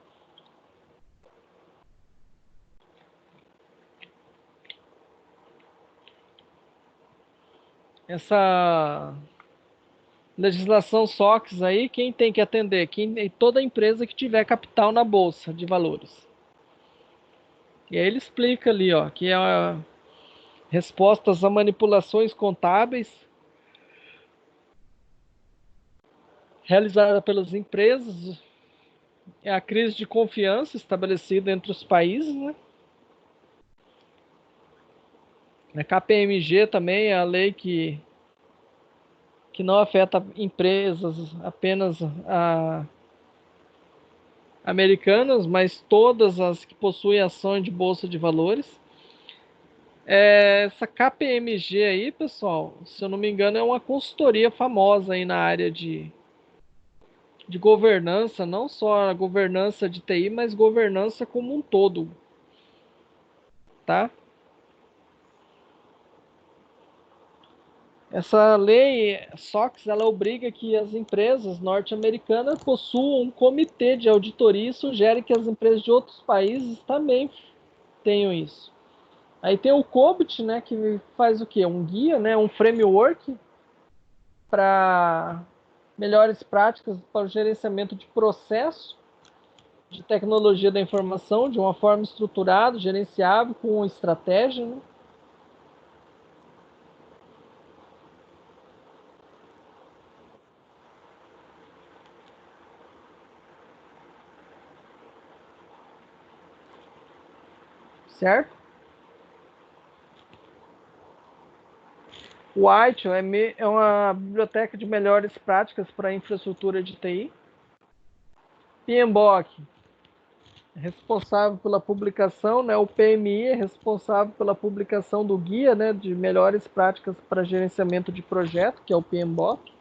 legislação SOX aí, quem tem que atender? Toda empresa que tiver capital na bolsa de valores. E aí ele explica ali, ó, que é respostas a manipulações contábeis realizada pelas empresas, é a crise de confiança estabelecida entre os países, né? A KPMG também é a lei que não afeta empresas apenas americanas, mas todas as que possuem ações de bolsa de valores. Essa KPMG aí, pessoal, se eu não me engano, é uma consultoria famosa aí na área de governança, não só a governança de TI, mas governança como um todo, tá? Essa lei SOX, ela obriga que as empresas norte-americanas possuam um comitê de auditoria e sugere que as empresas de outros países também tenham isso. Aí tem o COBIT, né, que faz o quê? Um guia, né, um framework para melhores práticas para o gerenciamento de processo de tecnologia da informação de uma forma estruturada, gerenciável, com estratégia, né? Certo? O ITIL é uma biblioteca de melhores práticas para a infraestrutura de TI. PMBOK é responsável pela publicação, né? O PMI é responsável pela publicação do guia, né, de melhores práticas para gerenciamento de projeto, que é o PMBOK.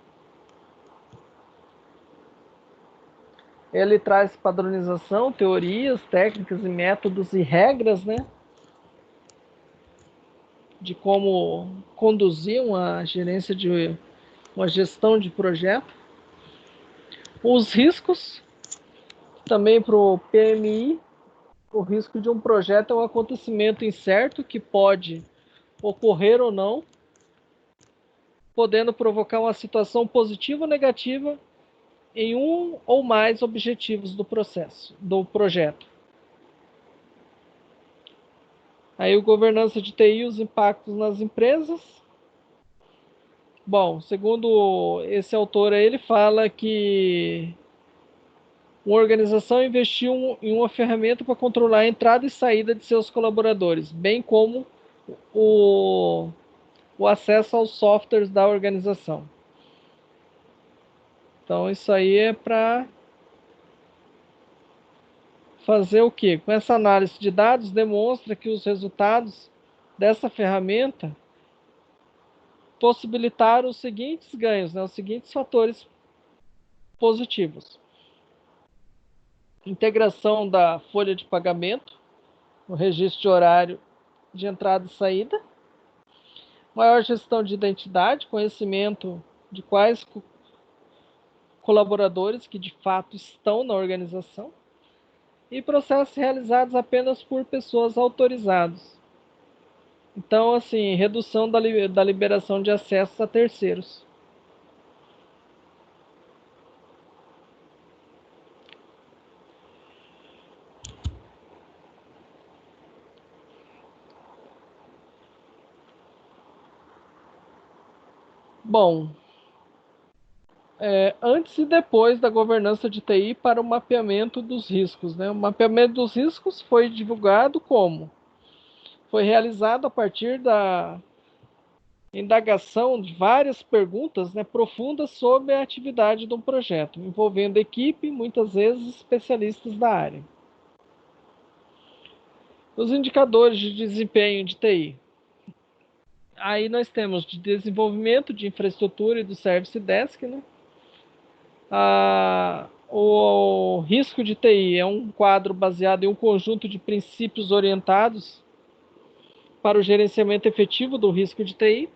Ele traz padronização, teorias, técnicas e métodos e regras, né, de como conduzir uma gestão de projeto. Os riscos, também para o PMI, o risco de um projeto é um acontecimento incerto que pode ocorrer ou não, podendo provocar uma situação positiva ou negativa em um ou mais objetivos do projeto. Aí o governança de TI, os impactos nas empresas. Bom, segundo esse autor aí, ele fala que uma organização investiu em uma ferramenta para controlar a entrada e saída de seus colaboradores, bem como o acesso aos softwares da organização. Então, isso aí é para fazer o quê? Com essa análise de dados, demonstra que os resultados dessa ferramenta possibilitaram os seguintes ganhos, né? Os seguintes fatores positivos. integração da folha de pagamento, o registro de horário de entrada e saída, maior gestão de identidade, conhecimento de quais colaboradores que de fato estão na organização, e processos realizados apenas por pessoas autorizadas. Então, assim, redução da liberação de acessos a terceiros. Bom, antes e depois da governança de TI para o mapeamento dos riscos, né? O mapeamento dos riscos foi divulgado como? Foi realizado a partir da indagação de várias perguntas, né, profundas sobre a atividade de um projeto, envolvendo equipe, muitas vezes especialistas da área. Os indicadores de desempenho de TI. Aí nós temos de desenvolvimento de infraestrutura e do Service Desk, né? O risco de TI é um quadro baseado em um conjunto de princípios orientados para o gerenciamento efetivo do risco de TI.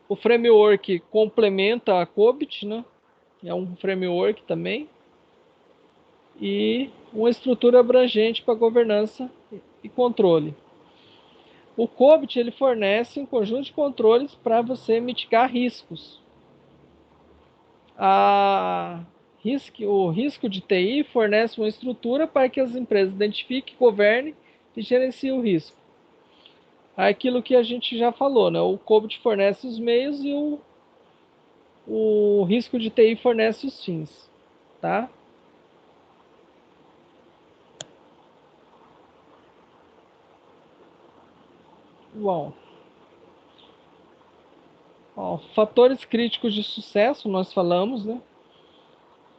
O framework complementa a COBIT, né? É um framework também. E uma estrutura abrangente para governança e controle. O COBIT ele fornece um conjunto de controles para você mitigar riscos. O risco de TI fornece uma estrutura para que as empresas identifiquem, governem e gerenciem o risco. Aquilo que a gente já falou, né? O COBIT fornece os meios e o risco de TI fornece os fins, tá? Bom, fatores críticos de sucesso, nós falamos, né?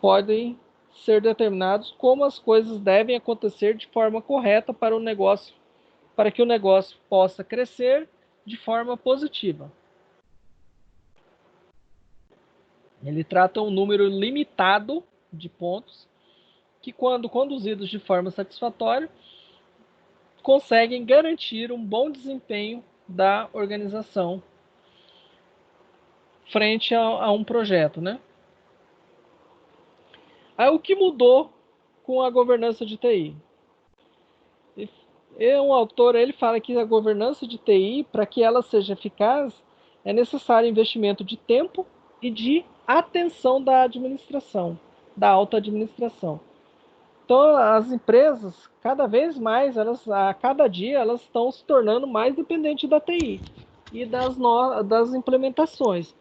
Podem ser determinados como as coisas devem acontecer de forma correta para o negócio, para que o negócio possa crescer de forma positiva. Ele trata um número limitado de pontos que, quando conduzidos de forma satisfatória, conseguem garantir um bom desempenho da organização frente a um projeto, né? Aí, o que mudou com a governança de TI? Um autor ele fala que a governança de TI, para que ela seja eficaz, é necessário investimento de tempo e de atenção da administração, da alta administração. Então, as empresas, cada vez mais, a cada dia, elas estão se tornando mais dependentes da TI e das implementações.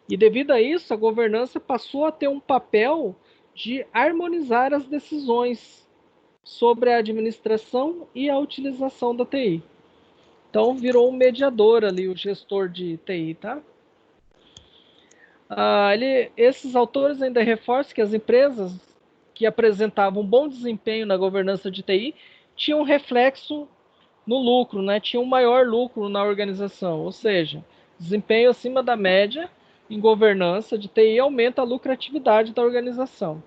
E devido a isso, a governança passou a ter um papel de harmonizar as decisões sobre a administração e a utilização da TI. Então, virou um mediador ali, o gestor de TI, tá? Esses autores ainda reforçam que as empresas que apresentavam um bom desempenho na governança de TI tinham reflexo no lucro, né? Tinham um maior lucro na organização, ou seja, desempenho acima da média em governança de TI aumenta a lucratividade da organização.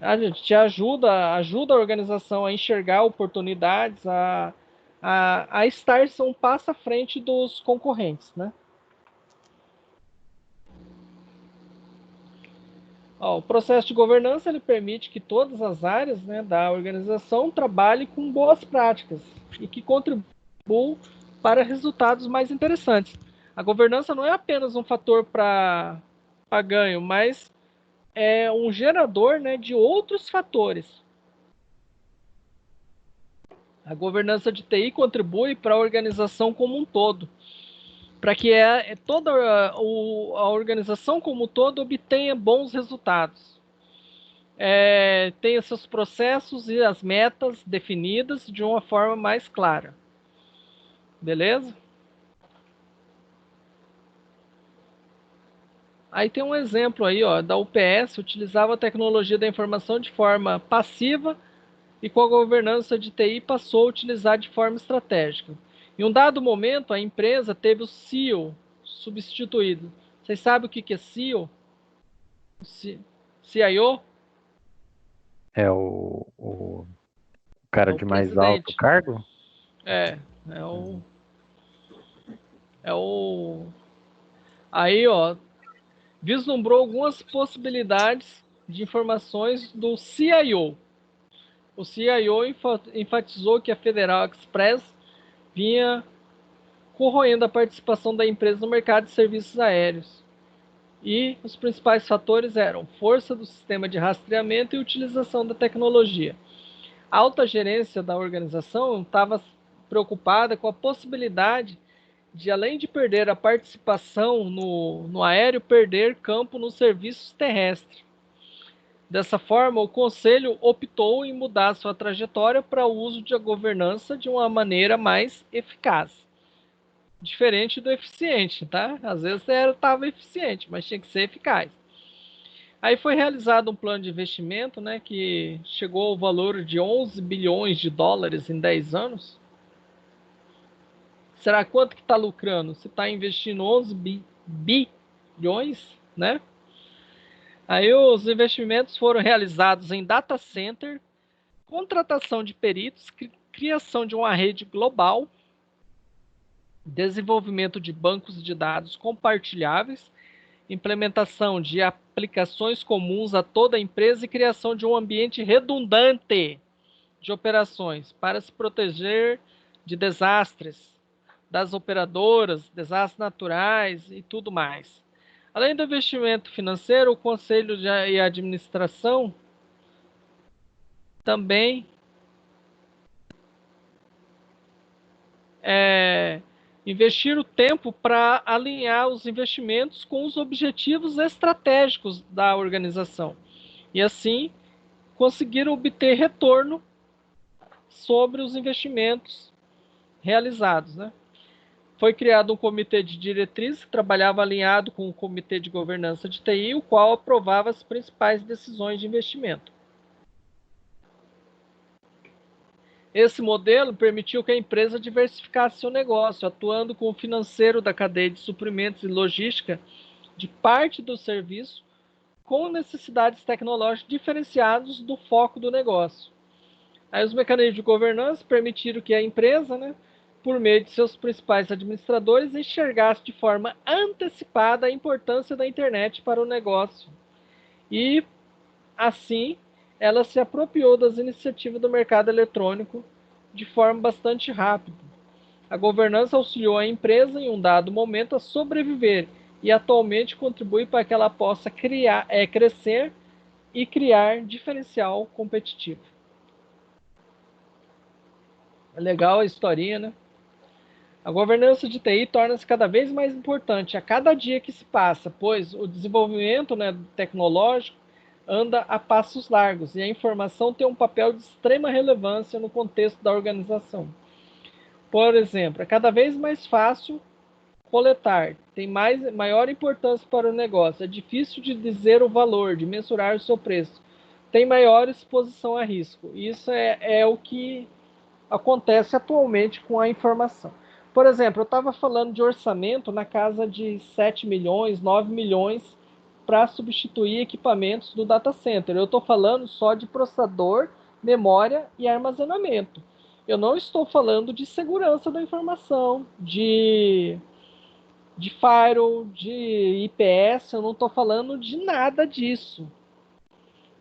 A gente ajuda a organização a enxergar oportunidades, a estar um passo à frente dos concorrentes, né? O processo de governança ele permite que todas as áreas, né, da organização trabalhem com boas práticas e que contribuam para resultados mais interessantes. A governança não é apenas um fator para ganho, mas é um gerador, né, de outros fatores. A governança de TI contribui para a organização como um todo, para que toda a organização como um todo obtenha bons resultados. Tenha seus processos e as metas definidas de uma forma mais clara. Beleza? Aí tem um exemplo aí, da UPS, utilizava a tecnologia da informação de forma passiva e com a governança de TI passou a utilizar de forma estratégica. Em um dado momento, a empresa teve o CIO substituído. Vocês sabem o que é CIO? CIO? É o cara É o de mais alto presidente. cargo? É o. É o. Aí, ó, vislumbrou algumas possibilidades de informações do CIO. O CIO enfatizou que a Federal Express vinha corroendo a participação da empresa no mercado de serviços aéreos. E os principais fatores eram força do sistema de rastreamento e utilização da tecnologia. A alta gerência da organização estava preocupada com a possibilidade de, além de perder a participação no aéreo, perder campo nos serviços terrestres. Dessa forma, o Conselho optou em mudar sua trajetória para o uso da governança de uma maneira mais eficaz. Diferente do eficiente, tá? Às vezes estava eficiente, mas tinha que ser eficaz. Aí foi realizado um plano de investimento, né, que chegou ao valor de 11 bilhões de dólares em 10 anos. Será quanto que está lucrando? Você está investindo 11 bilhões, né? Aí os investimentos foram realizados em data center, contratação de peritos, criação de uma rede global, desenvolvimento de bancos de dados compartilháveis, implementação de aplicações comuns a toda a empresa e criação de um ambiente redundante de operações para se proteger de desastres das operadoras, desastres naturais e tudo mais. Além do investimento financeiro, o Conselho e a Administração também investir o tempo para alinhar os investimentos com os objetivos estratégicos da organização e assim conseguir obter retorno sobre os investimentos realizados, né? Foi criado um comitê de diretriz que trabalhava alinhado com o comitê de governança de TI, o qual aprovava as principais decisões de investimento. Esse modelo permitiu que a empresa diversificasse seu negócio, atuando com o financeiro da cadeia de suprimentos e logística de parte do serviço, com necessidades tecnológicas diferenciadas do foco do negócio. Aí os mecanismos de governança permitiram que a empresa, né, por meio de seus principais administradores, enxergasse de forma antecipada a importância da internet para o negócio. E, assim, ela se apropriou das iniciativas do mercado eletrônico de forma bastante rápida. A governança auxiliou a empresa, em um dado momento, a sobreviver e atualmente contribui para que ela possa crescer e criar diferencial competitivo. É legal a historinha, né? A governança de TI torna-se cada vez mais importante a cada dia que se passa, pois o desenvolvimento, né, tecnológico anda a passos largos e a informação tem um papel de extrema relevância no contexto da organização. Por exemplo, é cada vez mais fácil coletar, tem maior importância para o negócio, é difícil de dizer o valor, de mensurar o seu preço, tem maior exposição a risco. Isso é o que acontece atualmente com a informação. Por exemplo, eu estava falando de orçamento na casa de 7 milhões, 9 milhões para substituir equipamentos do data center. Eu estou falando só de processador, memória e armazenamento. Eu não estou falando de segurança da informação, de firewall, de IPS, eu não estou falando de nada disso.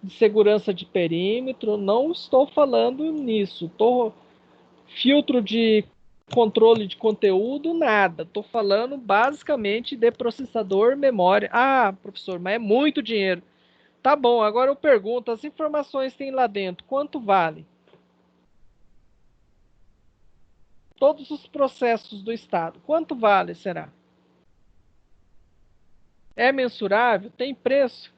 De segurança de perímetro, não estou falando nisso. Filtro de controle de conteúdo, nada. Estou falando basicamente de processador, memória. Ah, professor, mas é muito dinheiro. Tá bom, agora eu pergunto, as informações que tem lá dentro, quanto vale? Todos os processos do Estado, quanto vale, será? É mensurável? Tem preço?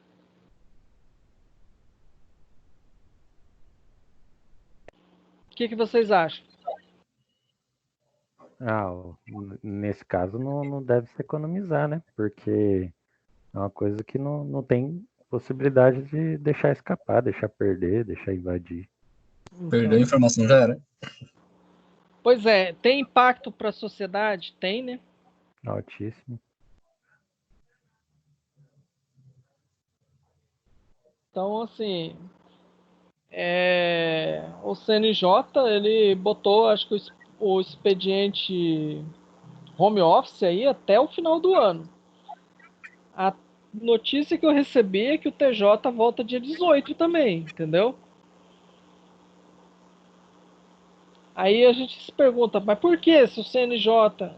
O que vocês acham? Nesse caso não deve se economizar, né? Porque é uma coisa que não tem possibilidade de deixar escapar, deixar perder, deixar invadir. Perdeu a informação, já era. Pois é, tem impacto para a sociedade? Tem, né? Altíssimo. Então, assim, O CNJ, ele botou, acho que o expediente home office aí até o final do ano. A notícia que eu recebi é que o TJ volta dia 18 também, entendeu? Aí a gente se pergunta, mas por que se o CNJ?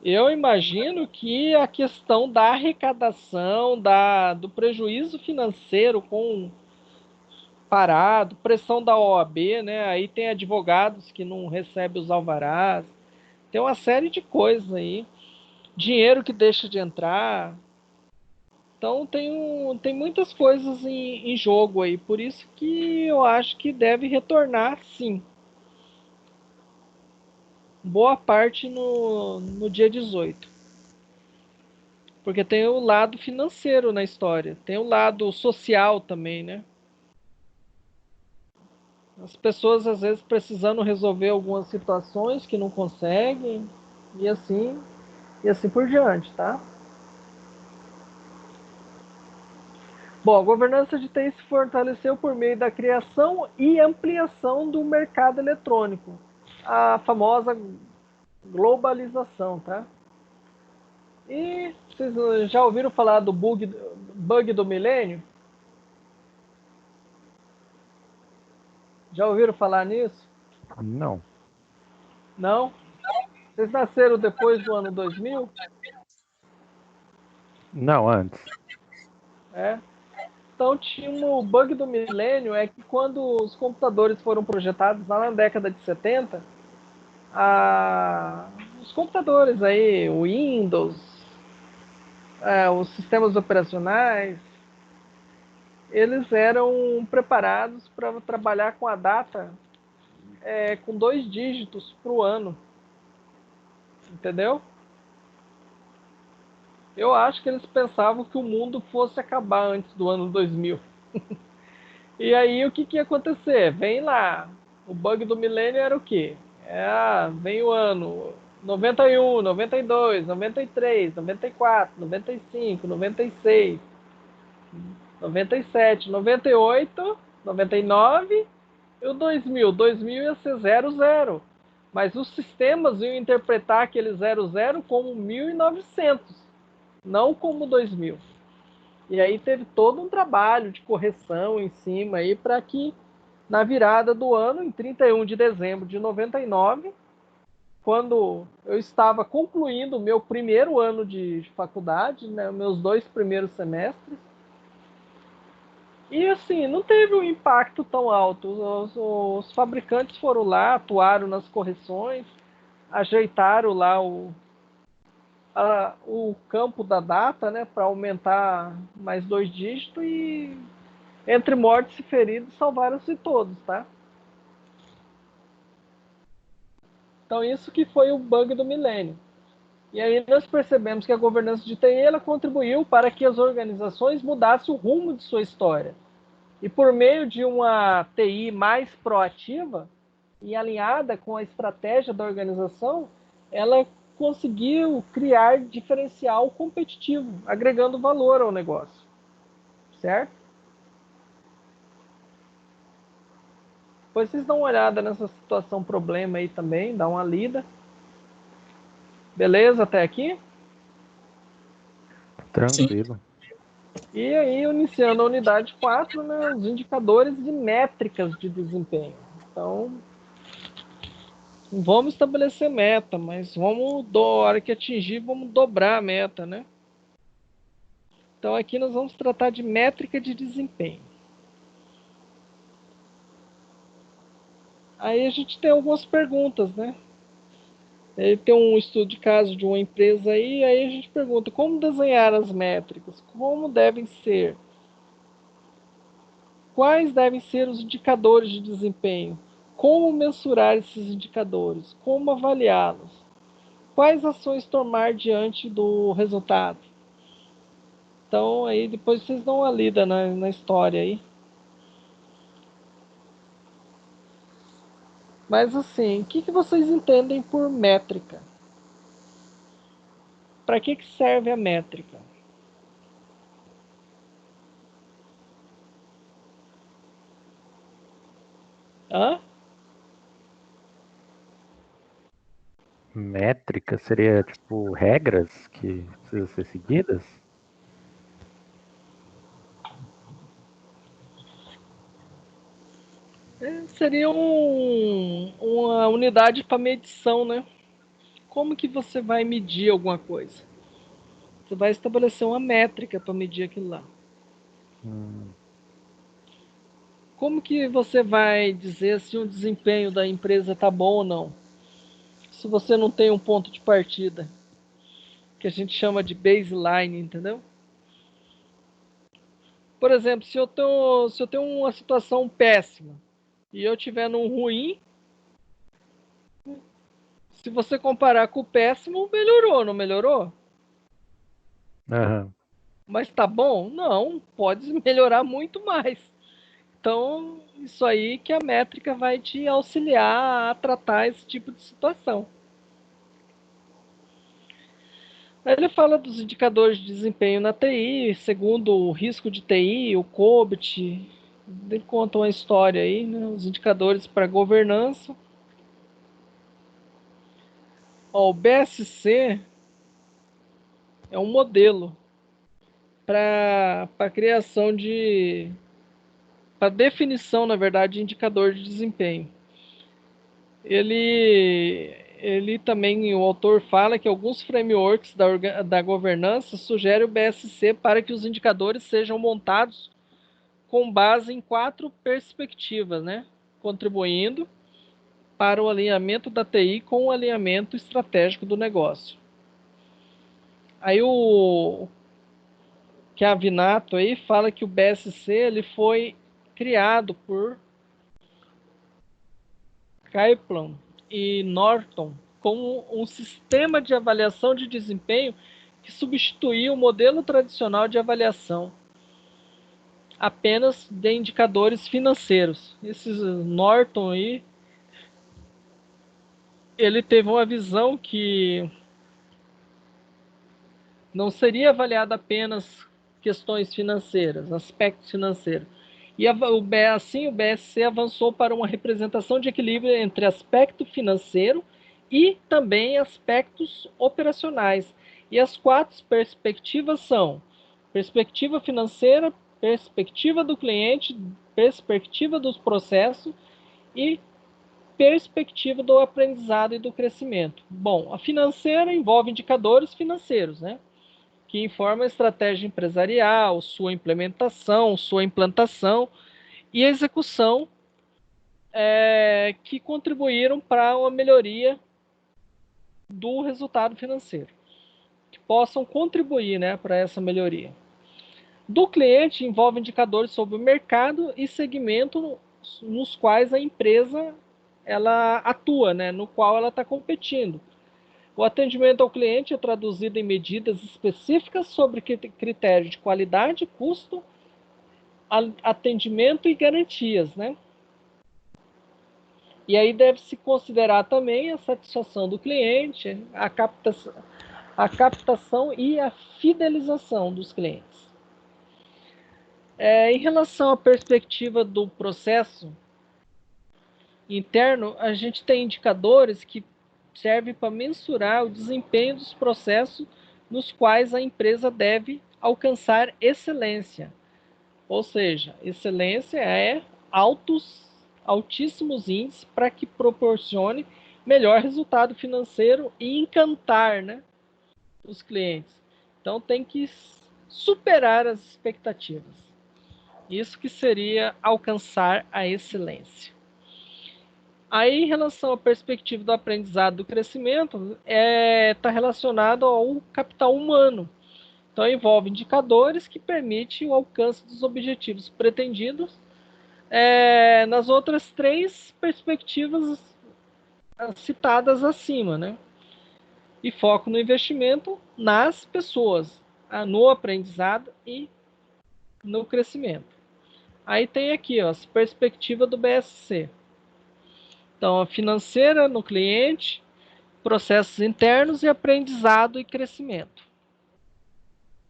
Eu imagino que a questão da arrecadação, do prejuízo financeiro com parado, pressão da OAB, né? Aí tem advogados que não recebem os alvarás, tem uma série de coisas aí, dinheiro que deixa de entrar. Então tem muitas coisas em jogo aí, por isso que eu acho que deve retornar sim. Boa parte no dia 18. Porque tem o lado financeiro na história, tem o lado social também, né? As pessoas às vezes precisando resolver algumas situações que não conseguem, e assim por diante, tá? Bom, a governança de TI se fortaleceu por meio da criação e ampliação do mercado eletrônico, a famosa globalização, tá? E vocês já ouviram falar do bug do milênio? Já ouviram falar nisso? Não. Não? Vocês nasceram depois do ano 2000? Não, antes. É. Então tinha o bug do milênio, é que quando os computadores foram projetados lá na década de 70, os computadores aí, o Windows, os sistemas operacionais, eles eram preparados para trabalhar com a data com 2 dígitos para o ano, entendeu? Eu acho que eles pensavam que o mundo fosse acabar antes do ano 2000. E aí o que ia acontecer? Vem lá, o bug do milênio era o quê? Vem o ano 91, 92, 93, 94, 95, 96, 97, 98, 99 e o 2000. 2000 ia ser 00. Mas os sistemas iam interpretar aquele 00 como 1900, não como 2000. E aí teve todo um trabalho de correção em cima aí para que na virada do ano, em 31 de dezembro de 99, quando eu estava concluindo o meu primeiro ano de faculdade, né, meus 2 primeiros semestres, e assim, não teve um impacto tão alto. Os fabricantes foram lá, atuaram nas correções, ajeitaram lá o campo da data, né, para aumentar mais 2 dígitos e entre mortes e feridos salvaram-se todos, tá? Então isso que foi o bug do milênio. E aí nós percebemos que a governança de TI ela contribuiu para que as organizações mudassem o rumo de sua história. E por meio de uma TI mais proativa e alinhada com a estratégia da organização, ela conseguiu criar diferencial competitivo, agregando valor ao negócio. Certo? Depois vocês dão uma olhada nessa situação problema aí também, dá uma lida. Beleza até aqui? Tranquilo. E aí, iniciando a unidade 4, né, os indicadores de métricas de desempenho. Então, vamos estabelecer meta, mas a hora que atingir, vamos dobrar a meta, né? Então, aqui nós vamos tratar de métrica de desempenho. Aí a gente tem algumas perguntas, né? Ele tem um estudo de caso de uma empresa aí a gente pergunta como desenhar as métricas, como devem ser, quais devem ser os indicadores de desempenho, como mensurar esses indicadores, como avaliá-los, quais ações tomar diante do resultado. Então aí depois vocês dão uma lida na história aí. Mas assim, o que vocês entendem por métrica? Para que serve a métrica? Hã? Métrica seria tipo regras que precisam ser seguidas? Seria uma unidade para medição, né? Como que você vai medir alguma coisa? Você vai estabelecer uma métrica para medir aquilo lá. Como que você vai dizer se o desempenho da empresa está bom ou não? Se você não tem um ponto de partida, que a gente chama de baseline, entendeu? Por exemplo, se eu tenho uma situação péssima e eu tiver num ruim, se você comparar com o péssimo, melhorou, não melhorou? Aham. Mas tá bom? Não, pode melhorar muito mais. Então, isso aí que a métrica vai te auxiliar a tratar esse tipo de situação. Aí ele fala dos indicadores de desempenho na TI, segundo o risco de TI, o COBIT. Ele conta uma história aí, né, os indicadores para governança. Ó, o BSC é um modelo para criação de... para definição, na verdade, de indicador de desempenho. Ele também, o autor fala que alguns frameworks da governança sugerem o BSC para que os indicadores sejam montados com base em 4 perspectivas, né? Contribuindo para o alinhamento da TI com o alinhamento estratégico do negócio. Aí o Chiavinato aí fala que o BSC ele foi criado por Kaplan e Norton como um sistema de avaliação de desempenho que substituía o modelo tradicional de avaliação apenas de indicadores financeiros. Esses Norton aí, ele teve uma visão que não seria avaliada apenas questões financeiras, aspectos financeiros. E assim o BSC avançou para uma representação de equilíbrio entre aspecto financeiro e também aspectos operacionais. E as 4 perspectivas são perspectiva financeira, perspectiva do cliente, perspectiva dos processos e perspectiva do aprendizado e do crescimento. Bom, a financeira envolve indicadores financeiros, né? Que informam a estratégia empresarial, sua implementação, sua implantação e execução, que contribuíram para uma melhoria do resultado financeiro, que possam contribuir, né, para essa melhoria. Do cliente envolve indicadores sobre o mercado e segmento nos quais a empresa ela atua, né, no qual ela está competindo. O atendimento ao cliente é traduzido em medidas específicas sobre critérios de qualidade, custo, atendimento e garantias, né? E aí deve-se considerar também a satisfação do cliente, a captação e a fidelização dos clientes. Em relação à perspectiva do processo interno, a gente tem indicadores que servem para mensurar o desempenho dos processos nos quais a empresa deve alcançar excelência. Ou seja, excelência é altíssimos índices para que proporcione melhor resultado financeiro e encantar, né, os clientes. Então tem que superar as expectativas. Isso que seria alcançar a excelência. Aí, em relação à perspectiva do aprendizado e do crescimento, está relacionado ao capital humano. Então, envolve indicadores que permitem o alcance dos objetivos pretendidos nas outras 3 perspectivas citadas acima, né? E foco no investimento nas pessoas, no aprendizado e no crescimento. Aí tem aqui, ó, a perspectiva do BSC. Então, a financeira no cliente, processos internos e aprendizado e crescimento.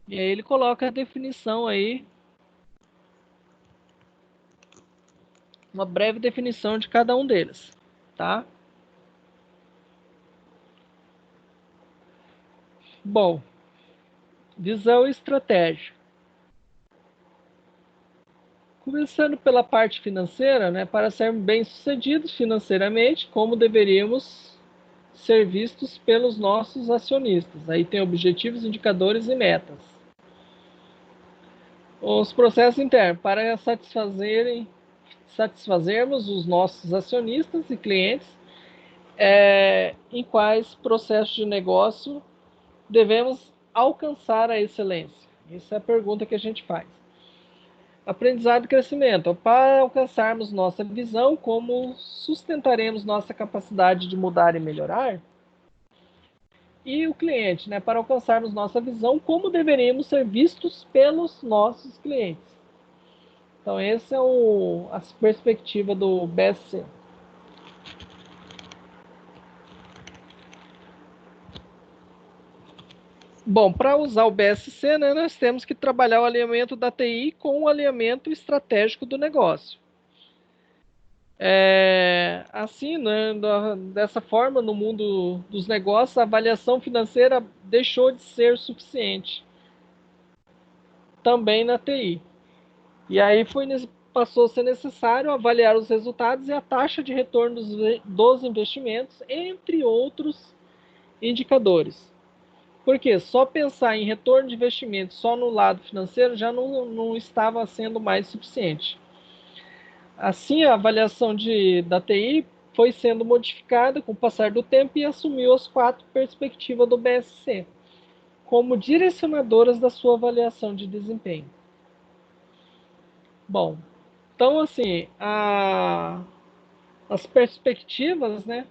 E aí ele coloca a definição aí uma breve definição de cada um deles, tá? Bom, visão e estratégia. Começando pela parte financeira, né? Para sermos bem-sucedidos financeiramente, como deveríamos ser vistos pelos nossos acionistas. Aí tem objetivos, indicadores e metas. Os processos internos, para satisfazermos os nossos acionistas e clientes, em quais processos de negócio devemos alcançar a excelência? Essa é a pergunta que a gente faz. Aprendizado e crescimento. Para alcançarmos nossa visão, como sustentaremos nossa capacidade de mudar e melhorar? E o cliente, né? Para alcançarmos nossa visão, como deveríamos ser vistos pelos nossos clientes? Então, essa é a perspectiva do BSC. Bom, para usar o BSC, né, nós temos que trabalhar o alinhamento da TI com o alinhamento estratégico do negócio. Assim, né, dessa forma, no mundo dos negócios, a avaliação financeira deixou de ser suficiente. Também na TI. E aí passou a ser necessário avaliar os resultados e a taxa de retorno dos investimentos, entre outros indicadores. Porque só pensar em retorno de investimento só no lado financeiro já não estava sendo mais suficiente. Assim, a avaliação da TI foi sendo modificada com o passar do tempo e assumiu as 4 perspectivas do BSC como direcionadoras da sua avaliação de desempenho. Bom, então assim, as perspectivas, né,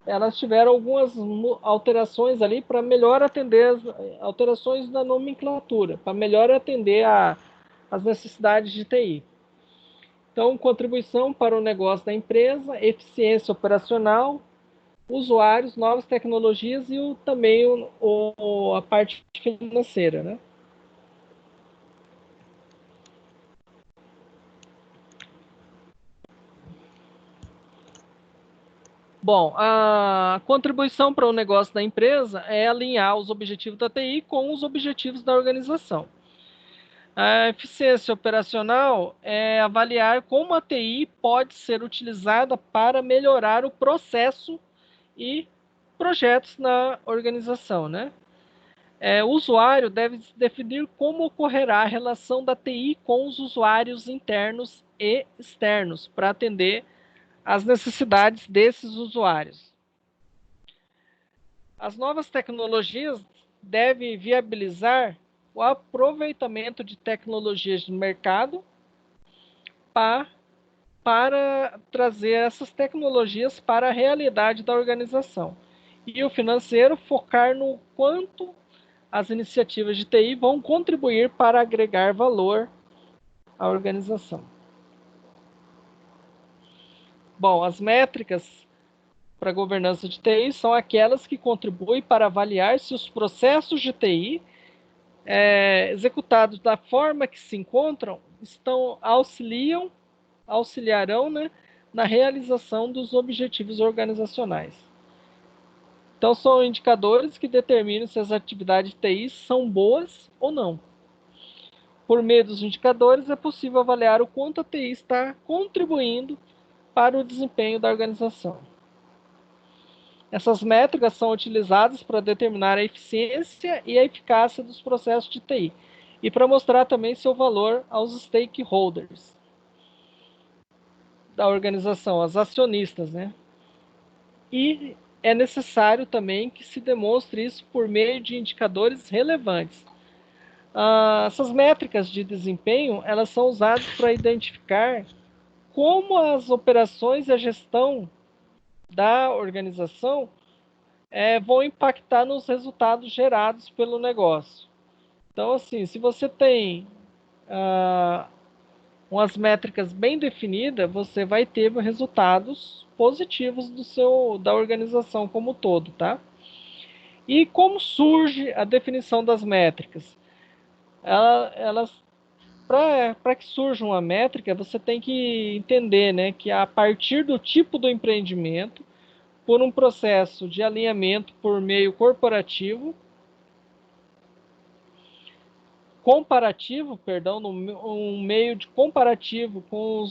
elas tiveram algumas alterações ali para melhor atender alterações da nomenclatura, para melhor atender as necessidades de TI. Então, contribuição para o negócio da empresa, eficiência operacional, usuários, novas tecnologias e também a parte financeira, né? Bom, a contribuição para o negócio da empresa é alinhar os objetivos da TI com os objetivos da organização. A eficiência operacional é avaliar como a TI pode ser utilizada para melhorar o processo e projetos na organização, né? O usuário deve definir como ocorrerá a relação da TI com os usuários internos e externos para atender às necessidades desses usuários. As novas tecnologias devem viabilizar o aproveitamento de tecnologias de mercado para trazer essas tecnologias para a realidade da organização. E o financeiro focar no quanto as iniciativas de TI vão contribuir para agregar valor à organização. Bom, as métricas para a governança de TI são aquelas que contribuem para avaliar se os processos de TI executados da forma que se encontram auxiliarão, né, na realização dos objetivos organizacionais. Então, são indicadores que determinam se as atividades de TI são boas ou não. Por meio dos indicadores, é possível avaliar o quanto a TI está contribuindo para o desempenho da organização. Essas métricas são utilizadas para determinar a eficiência e a eficácia dos processos de TI e para mostrar também seu valor aos stakeholders da organização, aos acionistas, né? E é necessário também que se demonstre isso por meio de indicadores relevantes. Essas métricas de desempenho, elas são usadas para identificar como as operações e a gestão da organização vão impactar nos resultados gerados pelo negócio. Então, assim, se você tem umas métricas bem definidas, você vai ter resultados positivos da organização como um todo, tá? E como surge a definição das métricas? Elas para que surja uma métrica, você tem que entender, né, que a partir do tipo do empreendimento, por um processo de alinhamento por meio um meio de comparativo com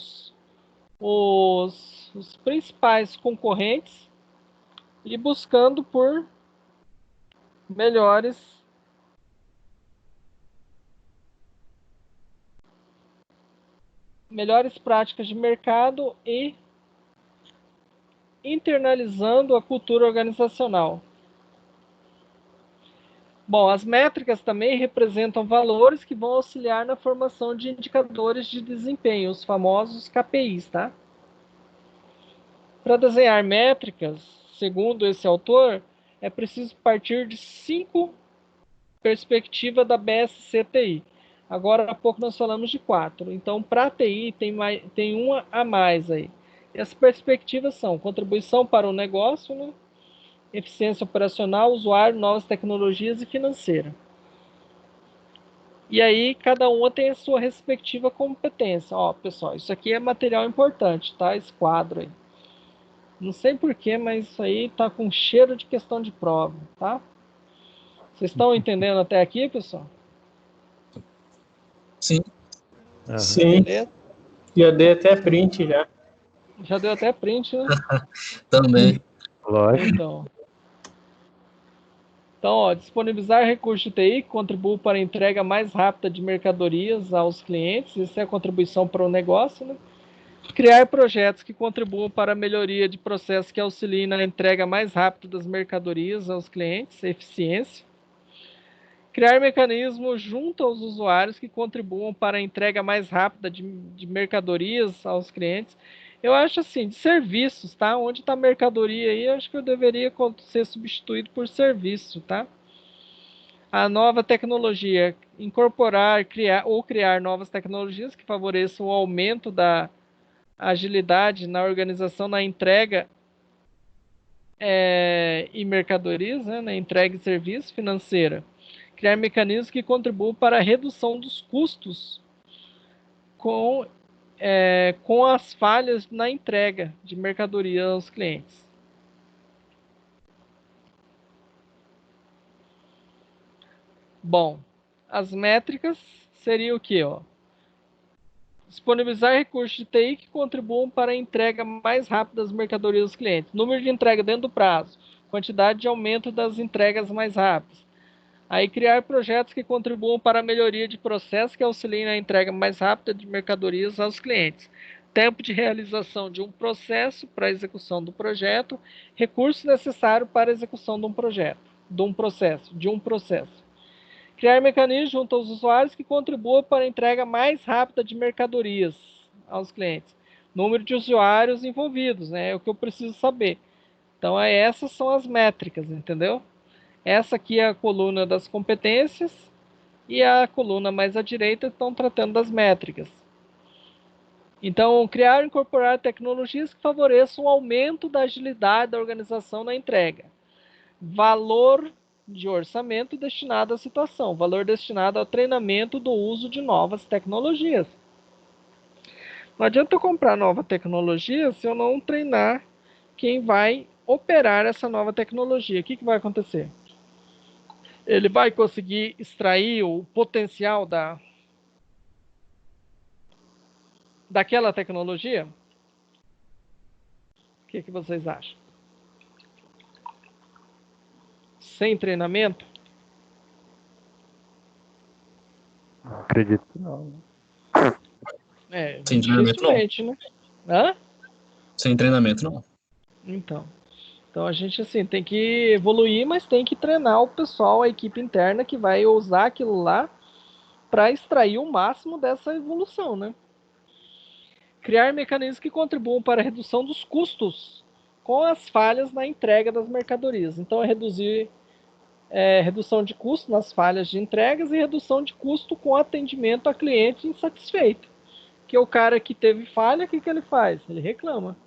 os principais concorrentes e buscando por melhores práticas de mercado e internalizando a cultura organizacional. Bom, as métricas também representam valores que vão auxiliar na formação de indicadores de desempenho, os famosos KPIs, tá? Para desenhar métricas, segundo esse autor, é preciso partir de 5 perspectivas da BSC-TI. Agora há pouco nós falamos de 4. Então, para a TI tem uma a mais aí. E as perspectivas são contribuição para o negócio, né? Eficiência operacional, usuário, novas tecnologias e financeira. E aí, cada uma tem a sua respectiva competência. Ó, pessoal, isso aqui é material importante, tá? Esse quadro aí. Não sei porquê, mas isso aí tá com cheiro de questão de prova, tá? Vocês estão entendendo até aqui, pessoal? Sim. Aham. Sim, Beleza? já dei até print já. Já deu até print, né? Também. Lógico. Então, ó, disponibilizar recursos de TI que contribuam para a entrega mais rápida de mercadorias aos clientes. Isso é a contribuição para o negócio, né? Criar projetos que contribuam para a melhoria de processos que auxiliem na entrega mais rápida das mercadorias aos clientes, eficiência. Criar mecanismos junto aos usuários que contribuam para a entrega mais rápida de mercadorias aos clientes. Eu acho assim, de serviços, tá? Onde está mercadoria aí, eu acho que eu deveria ser substituído por serviço, tá? A nova tecnologia, incorporar, criar novas tecnologias que favoreçam o aumento da agilidade na organização, na entrega e mercadorias, né? Na entrega e serviço financeira. Criar mecanismos que contribuam para a redução dos custos com as falhas na entrega de mercadoria aos clientes. Bom, as métricas seriam o quê? Ó? Disponibilizar recursos de TI que contribuam para a entrega mais rápida das mercadorias aos clientes. Número de entrega dentro do prazo. Quantidade de aumento das entregas mais rápidas. Aí criar projetos que contribuam para a melhoria de processos que auxiliem na entrega mais rápida de mercadorias aos clientes. Tempo de realização de um processo para a execução do projeto. Recursos necessários para a execução de um projeto, de um processo. Criar mecanismos junto aos usuários que contribuam para a entrega mais rápida de mercadorias aos clientes. Número de usuários envolvidos, né? É o que eu preciso saber. Então, essas são as métricas, entendeu? Essa aqui é a coluna das competências e a coluna mais à direita estão tratando das métricas. Então, criar e incorporar tecnologias que favoreçam o aumento da agilidade da organização na entrega. Valor de orçamento destinado à situação. Valor destinado ao treinamento do uso de novas tecnologias. Não adianta eu comprar nova tecnologia se eu não treinar quem vai operar essa nova tecnologia. O que vai acontecer? Ele vai conseguir extrair o potencial daquela tecnologia? O que vocês acham? Sem treinamento? Acredito que não. Sem treinamento, não. Dificilmente, né? Hã? Sem treinamento, não. Então a gente assim tem que evoluir, mas tem que treinar o pessoal, a equipe interna que vai usar aquilo lá para extrair o máximo dessa evolução, né? Criar mecanismos que contribuam para a redução dos custos com as falhas na entrega das mercadorias. Então é reduzir redução de custo nas falhas de entregas e redução de custo com atendimento a cliente insatisfeito. Que o cara que teve falha, o que ele faz? Ele reclama.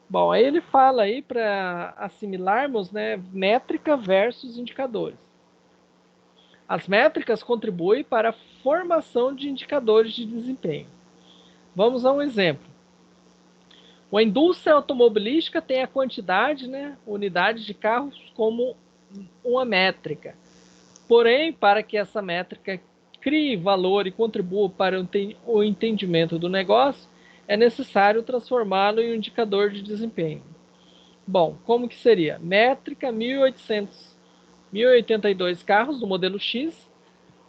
Bom, aí ele fala aí para assimilarmos, né, métrica versus indicadores. As métricas contribuem para a formação de indicadores de desempenho. Vamos a um exemplo. A indústria automobilística tem a quantidade, unidades de carros como uma métrica. Porém, para que essa métrica crie valor e contribua para o entendimento do negócio, é necessário transformá-lo em um indicador de desempenho. Bom, como que seria? Métrica 1082 carros do modelo X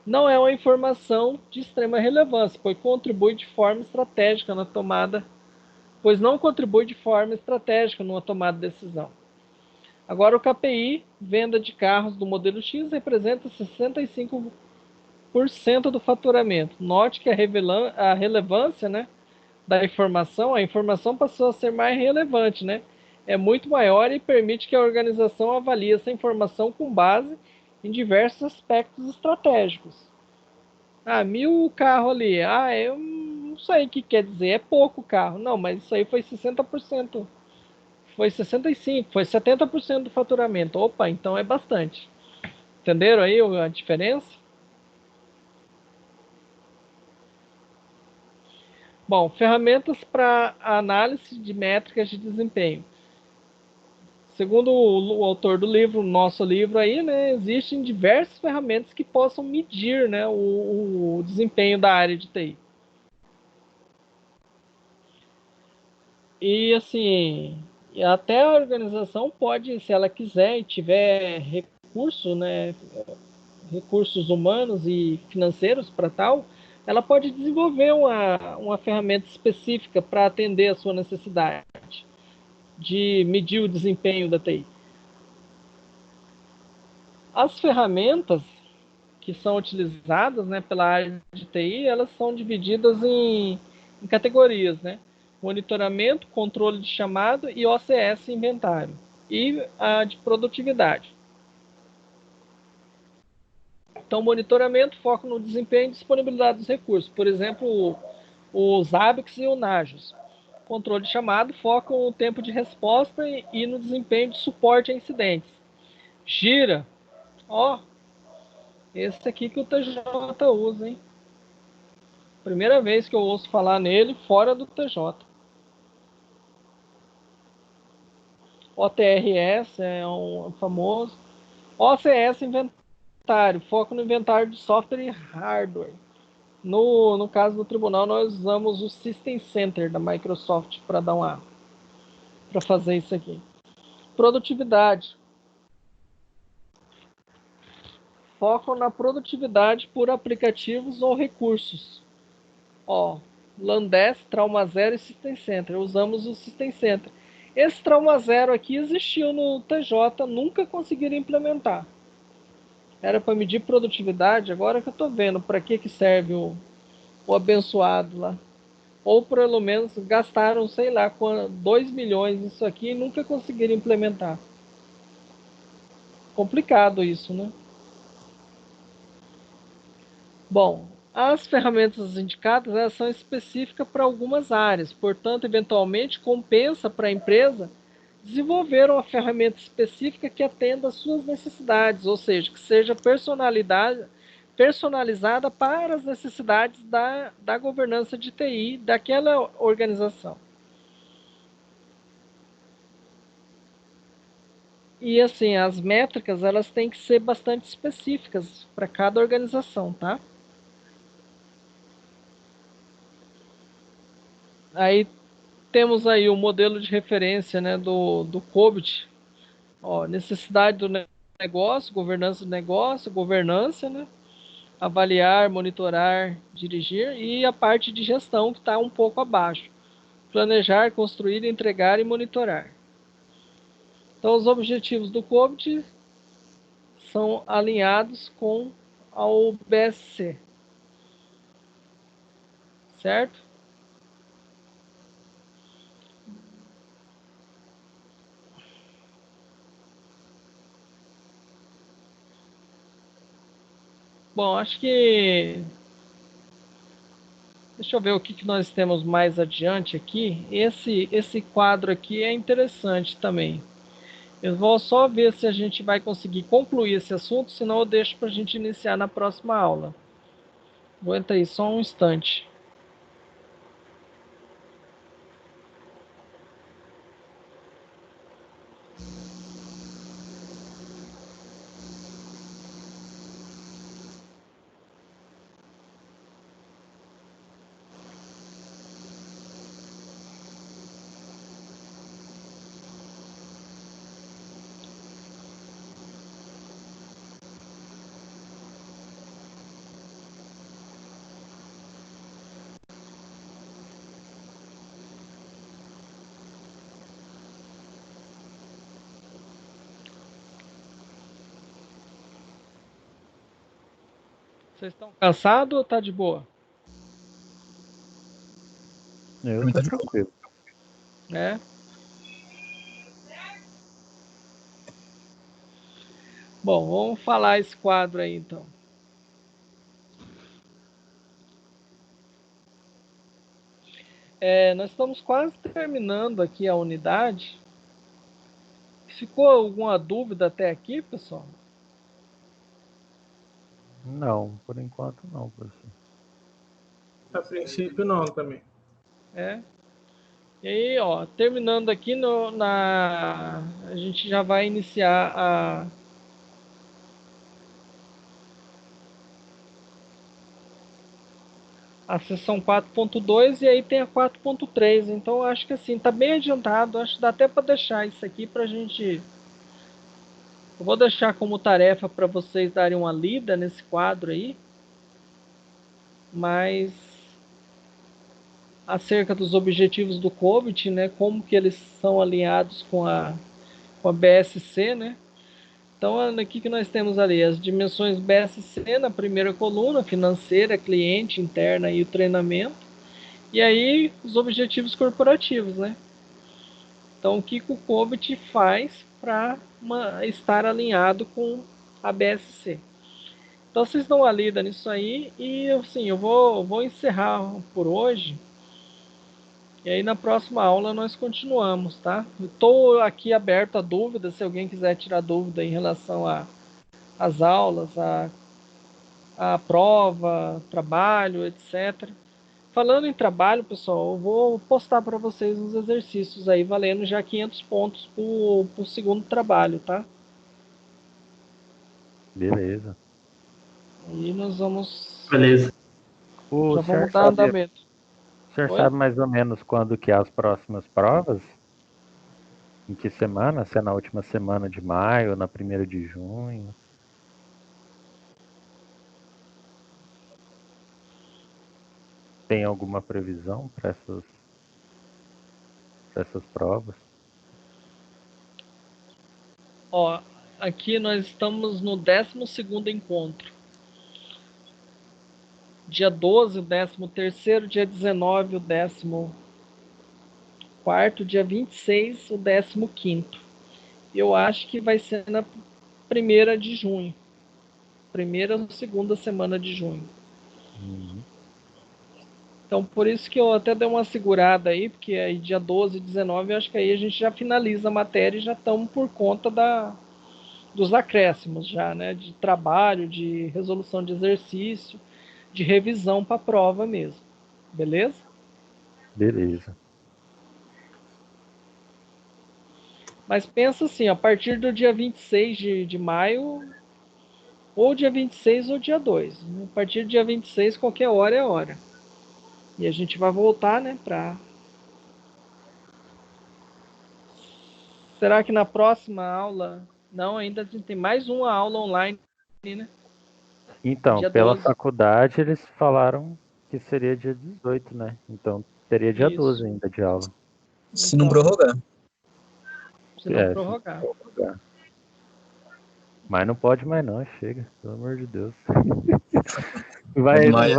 não é uma informação de extrema relevância, pois não contribui de forma estratégica numa tomada de decisão. Agora, o KPI, venda de carros do modelo X, representa 65% do faturamento. Note que a relevância, da informação, a informação passou a ser mais relevante, é muito maior e permite que a organização avalie essa informação com base em diversos aspectos estratégicos. 1.000 carros ali, eu não sei o que quer dizer, é pouco carro. Não, mas isso aí foi 60%, foi 65%, foi 70% do faturamento. Opa, então é bastante. Entenderam aí a diferença? Bom, ferramentas para análise de métricas de desempenho. Segundo o autor do livro, nosso livro aí, existem diversas ferramentas que possam medir, o desempenho da área de TI. E assim, até a organização pode, se ela quiser e tiver recursos humanos e financeiros para tal, ela pode desenvolver uma ferramenta específica para atender a sua necessidade de medir o desempenho da TI. As ferramentas que são utilizadas pela área de TI, elas são divididas em categorias, monitoramento, controle de chamado e OCS inventário, e a de produtividade. Então, monitoramento foca no desempenho e disponibilidade dos recursos, por exemplo, os Zabbix e o Nagios. Controle de chamado foca no tempo de resposta e no desempenho de suporte a incidentes. Gira, esse aqui que o TJ usa, hein? Primeira vez que eu ouço falar nele fora do TJ. OTRS é um famoso. OCS inventário, foco no inventário de software e hardware. No caso do tribunal, nós usamos o System Center da Microsoft para fazer isso aqui. Produtividade. Focam na produtividade por aplicativos ou recursos. Landesk, Trauma Zero e System Center. Usamos o System Center. Esse Trauma Zero aqui existiu no TJ, nunca conseguiram implementar. Era para medir produtividade, agora que eu estou vendo para que serve o abençoado lá. Ou pelo menos gastaram, sei lá, 2 milhões nisso aqui e nunca conseguiram implementar. Complicado isso, Bom, as ferramentas indicadas, elas são específicas para algumas áreas, portanto, eventualmente compensa para a empresa desenvolver uma ferramenta específica que atenda às suas necessidades, ou seja, que seja personalizada para as necessidades da governança de TI daquela organização. E assim, as métricas, elas têm que ser bastante específicas para cada organização, tá? Aí temos aí o modelo de referência, do COBIT. Necessidade do negócio, governança do negócio, governança, avaliar, monitorar, dirigir, e a parte de gestão que está um pouco abaixo. Planejar, construir, entregar e monitorar. Então, os objetivos do COBIT são alinhados com a OBSC. Certo? Bom, acho que... Deixa eu ver o que nós temos mais adiante aqui. Esse quadro aqui é interessante também. Eu vou só ver se a gente vai conseguir concluir esse assunto, senão eu deixo para a gente iniciar na próxima aula. Aguenta aí só um instante. Vocês estão cansados ou tá de boa? Eu tô tranquilo. É. Bom, vamos falar esse quadro aí então. Nós estamos quase terminando aqui a unidade. Ficou alguma dúvida até aqui, pessoal? Não, por enquanto não, professor. A princípio não também. E aí, ó, terminando aqui a gente já vai iniciar a sessão 4.2 e aí tem a 4.3. Então acho que assim, tá bem adiantado. Acho que dá até para deixar isso aqui pra gente. Eu vou deixar como tarefa para vocês darem uma lida nesse quadro aí. Mas acerca dos objetivos do COBIT, né, como que eles são alinhados com a BSC, né? Então, aqui que nós temos ali as dimensões BSC na primeira coluna, financeira, cliente, interna e o treinamento. E aí, os objetivos corporativos, né? Então, o que o COBIT faz para estar alinhado com a BSC? Então, vocês dão uma lida nisso aí e, assim, eu vou encerrar por hoje. E aí, na próxima aula, nós continuamos, tá? Estou aqui aberto a dúvidas, se alguém quiser tirar dúvida em relação às aulas, a prova, trabalho, etc. Falando em trabalho, pessoal, eu vou postar para vocês uns exercícios aí, valendo já 500 pontos pro segundo trabalho, tá? Beleza. E nós vamos... Beleza. O Já senhor vamos dar sabe, andamento. o senhor Oi? sabe mais ou menos quando que é as próximas provas? Em que semana? Se é na última semana de maio ou na primeira de junho? Tem alguma previsão para essas provas? Ó, aqui nós estamos no 12º encontro. Dia 12, o 13º, dia 19, o 14º, dia 26, o 15º. Eu acho que vai ser na primeira de junho. Primeira ou segunda semana de junho. Uhum. Então, por isso que eu até dei uma segurada aí, porque aí dia 12 e 19, eu acho que aí a gente já finaliza a matéria e já estamos por conta dos acréscimos já, né? De trabalho, de resolução de exercício, de revisão para a prova mesmo. Beleza? Beleza. Mas pensa assim, a partir do dia 26 de maio, ou dia 26 ou dia 2. A partir do dia 26, qualquer hora é hora. E a gente vai voltar, né, pra... Será que na próxima aula... Não, ainda a gente tem mais uma aula online, né? Então, Dia pela 12. faculdade eles falaram que seria dia 18, né? Então teria dia 12 Isso. ainda de aula. Se não Então, prorrogar. se não prorrogar. Mas não pode mais não, chega, pelo amor de Deus. Vai, Mas-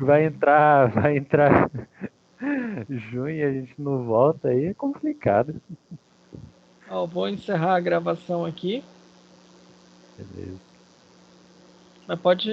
vai entrar junho e a gente não volta aí, é complicado. Ó, vou encerrar a gravação aqui. Beleza. Mas pode